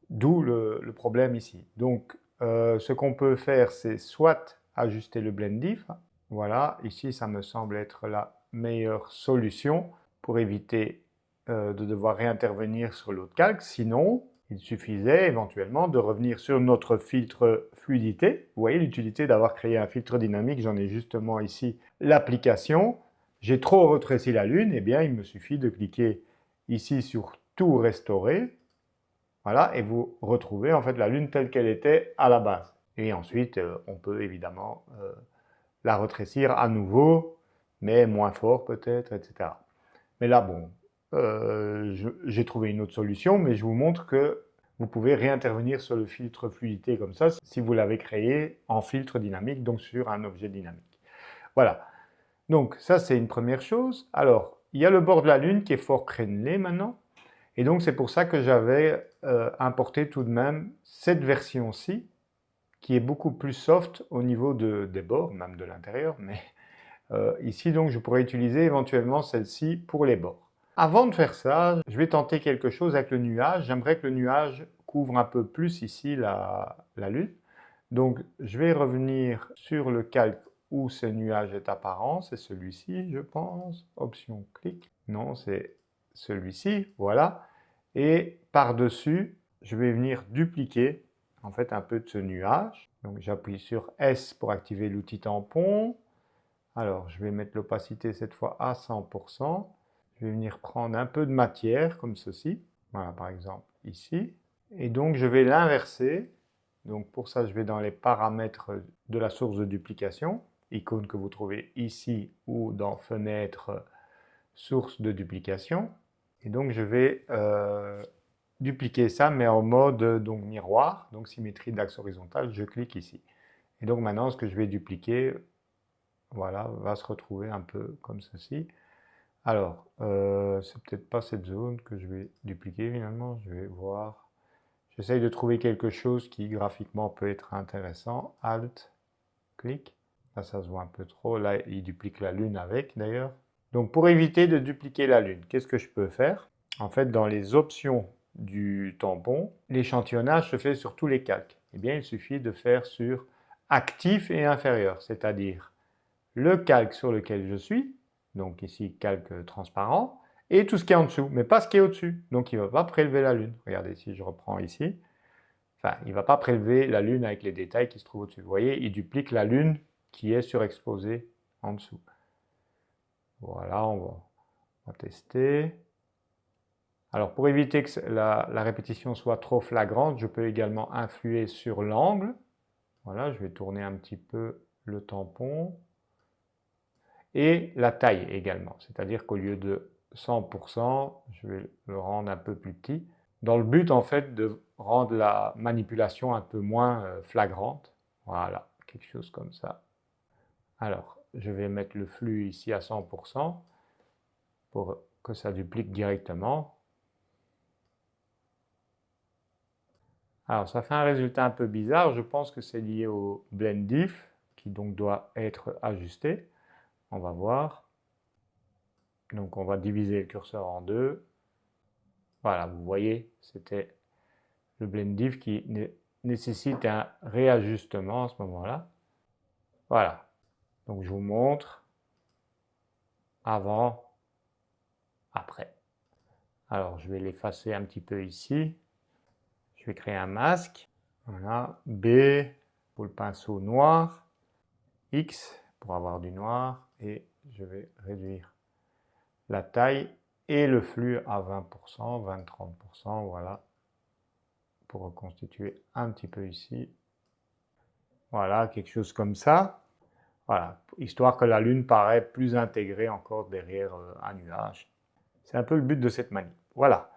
[SPEAKER 1] D'où le problème ici. Donc, ce qu'on peut faire, c'est soit ajuster le blend diff. Voilà, ici, ça me semble être la meilleure solution pour éviter de devoir réintervenir sur l'autre calque. Sinon, il suffisait éventuellement de revenir sur notre filtre fluidité. Vous voyez l'utilité d'avoir créé un filtre dynamique. J'en ai justement ici l'application. J'ai trop rétréci la Lune. Eh bien, il me suffit de cliquer ici sur tout restaurer. Voilà, et vous retrouvez en fait la Lune telle qu'elle était à la base. Et ensuite, on peut évidemment la rétrécir à nouveau, mais moins fort peut-être, etc. Mais là, bon, j'ai trouvé une autre solution, mais je vous montre que vous pouvez réintervenir sur le filtre fluidité comme ça, si vous l'avez créé en filtre dynamique, donc sur un objet dynamique. Voilà, donc ça c'est une première chose. Alors, il y a le bord de la Lune qui est fort crénelé maintenant, et donc c'est pour ça que j'avais importé tout de même cette version-ci, qui est beaucoup plus soft au niveau des bords, même de l'intérieur, mais ici donc je pourrais utiliser éventuellement celle-ci pour les bords. Avant de faire ça, je vais tenter quelque chose avec le nuage. J'aimerais que le nuage couvre un peu plus ici la Lune. Donc je vais revenir sur le calque où ce nuage est apparent, c'est celui-ci je pense, option clic, non c'est celui-ci, voilà. Et par-dessus, je vais venir dupliquer en fait un peu de ce nuage. Donc j'appuie sur S pour activer l'outil tampon. Alors je vais mettre l'opacité cette fois à 100%. Je vais venir prendre un peu de matière comme ceci. Voilà par exemple ici. Et donc je vais l'inverser. Donc pour ça je vais dans les paramètres de la source de duplication. Icône que vous trouvez ici ou dans fenêtre source de duplication. Et donc je vais dupliquer ça, mais en mode donc miroir, donc symétrie d'axe horizontal, je clique ici. Et donc maintenant, ce que je vais dupliquer, voilà, va se retrouver un peu comme ceci. Alors, c'est peut-être pas cette zone que je vais dupliquer finalement, je vais voir. J'essaye de trouver quelque chose qui graphiquement peut être intéressant. Alt, clic. Là, ça se voit un peu trop. Là, il duplique la Lune avec d'ailleurs. Donc, pour éviter de dupliquer la Lune, qu'est-ce que je peux faire? En fait, dans les options du tampon, l'échantillonnage se fait sur tous les calques. Eh bien, il suffit de faire sur actif et inférieur, c'est-à-dire le calque sur lequel je suis, donc ici calque transparent, et tout ce qui est en dessous, mais pas ce qui est au-dessus. Donc il ne va pas prélever la Lune. Regardez, si je reprends ici, enfin, il ne va pas prélever la lune avec les détails qui se trouvent au-dessus. Vous voyez, il duplique la lune qui est surexposée en dessous. Voilà, on va tester. Alors, pour éviter que la répétition soit trop flagrante, je peux également influer sur l'angle. Voilà, je vais tourner un petit peu le tampon. Et la taille également, c'est-à-dire qu'au lieu de 100%, je vais le rendre un peu plus petit, dans le but en fait de rendre la manipulation un peu moins flagrante. Voilà, quelque chose comme ça. Alors, je vais mettre le flux ici à 100% pour que ça duplique directement. Alors, ça fait un résultat un peu bizarre. Je pense que c'est lié au blend diff, qui donc doit être ajusté. On va voir. Donc, on va diviser le curseur en deux. Voilà, vous voyez, c'était le blend diff qui nécessite un réajustement à ce moment-là. Voilà, donc je vous montre avant, après. Alors, je vais l'effacer un petit peu ici. Je vais créer un masque. Voilà, B pour le pinceau noir, X pour avoir du noir, et je vais réduire la taille et le flux à 20%, 20-30%, voilà, pour reconstituer un petit peu ici. Voilà, quelque chose comme ça. Voilà, histoire que la Lune paraît plus intégrée encore derrière un nuage. C'est un peu le but de cette manip. Voilà.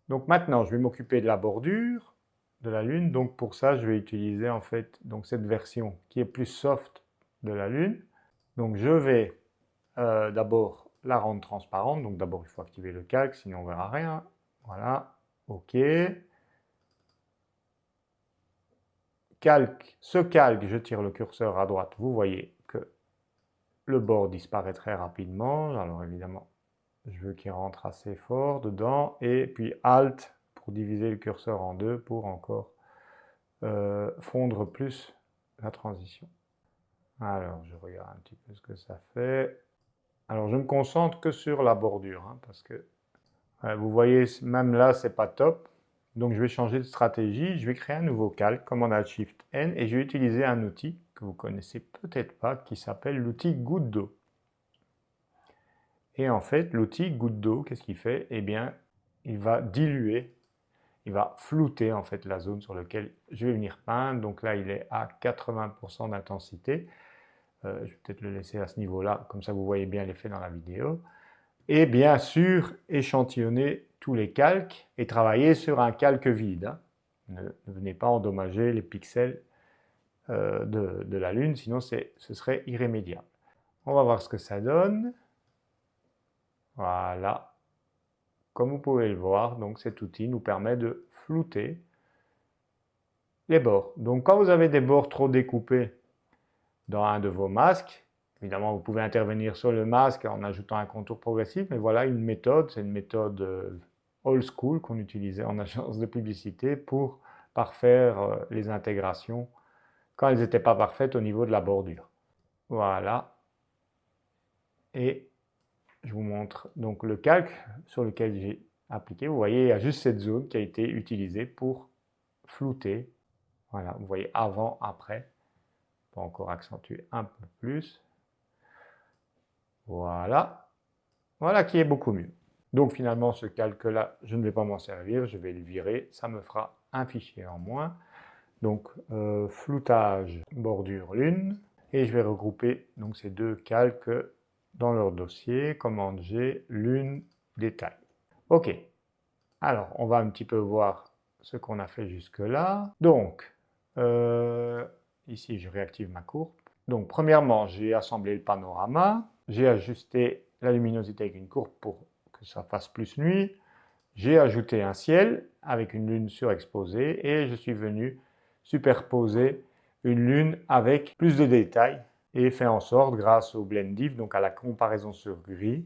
[SPEAKER 1] Donc maintenant, je vais m'occuper de la bordure de la Lune. Donc pour ça, je vais utiliser en fait donc cette version qui est plus soft de la Lune. Donc je vais d'abord la rendre transparente. Donc d'abord, il faut activer le calque, sinon on ne verra rien. Voilà, OK. Calque, ce calque, je tire le curseur à droite. Vous voyez que le bord disparaît très rapidement. Alors évidemment, je veux qu'il rentre assez fort dedans. Et puis Alt pour diviser le curseur en deux pour encore fondre plus la transition. Alors, je regarde un petit peu ce que ça fait. Alors, je me concentre que sur la bordure, hein, parce que vous voyez, même là, c'est pas top. Donc, je vais changer de stratégie. Je vais créer un nouveau calque, commande Shift N, et je vais utiliser un outil que vous connaissez peut-être pas, qui s'appelle l'outil goutte d'eau. Et en fait, l'outil goutte d'eau, qu'est-ce qu'il fait? Eh bien, il va diluer, il va flouter en fait la zone sur laquelle je vais venir peindre. Donc là, il est à 80% d'intensité. Je vais peut-être le laisser à ce niveau-là, comme ça vous voyez bien l'effet dans la vidéo. Et bien sûr, échantillonner tous les calques et travailler sur un calque vide. Hein. Ne venez pas endommager les pixels de la Lune, sinon ce serait irrémédiable. On va voir ce que ça donne. Voilà. Comme vous pouvez le voir, donc cet outil nous permet de flouter les bords. Donc quand vous avez des bords trop découpés dans un de vos masques, évidemment vous pouvez intervenir sur le masque en ajoutant un contour progressif, mais voilà une méthode, c'est une méthode old school qu'on utilisait en agence de publicité pour parfaire les intégrations quand elles n'étaient pas parfaites au niveau de la bordure. Voilà. Et je vous montre donc le calque sur lequel j'ai appliqué. Vous voyez, il y a juste cette zone qui a été utilisée pour flouter. Voilà, vous voyez avant, après. On va encore accentuer un peu plus. Voilà. Voilà qui est beaucoup mieux. Donc finalement, ce calque-là, je ne vais pas m'en servir. Je vais le virer. Ça me fera un fichier en moins. Donc, floutage, bordure, lune. Et je vais regrouper donc, ces deux calques dans leur dossier, commande G, lune, détail. OK, alors on va un petit peu voir ce qu'on a fait jusque-là. Donc, ici je réactive ma courbe. Donc premièrement, j'ai assemblé le panorama, j'ai ajusté la luminosité avec une courbe pour que ça fasse plus nuit, j'ai ajouté un ciel avec une lune surexposée et je suis venu superposer une lune avec plus de détails et fait en sorte, grâce au blend diff, donc à la comparaison sur gris,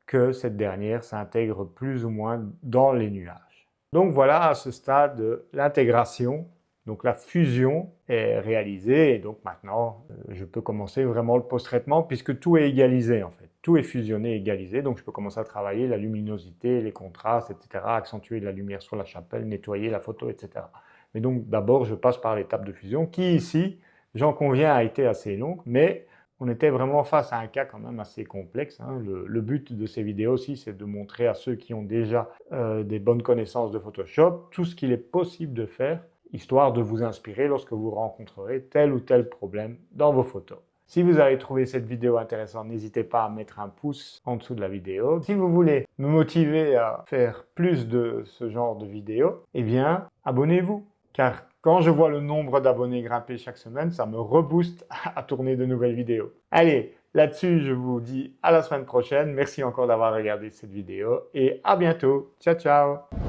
[SPEAKER 1] que cette dernière s'intègre plus ou moins dans les nuages. Donc voilà à ce stade l'intégration, donc la fusion est réalisée et donc maintenant je peux commencer vraiment le post-traitement puisque tout est égalisé en fait. Tout est fusionné, égalisé, donc je peux commencer à travailler la luminosité, les contrastes, etc., accentuer la lumière sur la chapelle, nettoyer la photo, etc. Mais donc d'abord, je passe par l'étape de fusion qui ici, j'en conviens, a été assez longue, mais on était vraiment face à un cas quand même assez complexe, hein. Le but de ces vidéos aussi, c'est de montrer à ceux qui ont déjà des bonnes connaissances de Photoshop tout ce qu'il est possible de faire, histoire de vous inspirer lorsque vous rencontrerez tel ou tel problème dans vos photos. Si vous avez trouvé cette vidéo intéressante, n'hésitez pas à mettre un pouce en dessous de la vidéo. Si vous voulez me motiver à faire plus de ce genre de vidéos, eh bien, abonnez-vous. Car quand je vois le nombre d'abonnés grimper chaque semaine, ça me rebooste à tourner de nouvelles vidéos. Allez, là-dessus, je vous dis à la semaine prochaine. Merci encore d'avoir regardé cette vidéo et à bientôt. Ciao, ciao!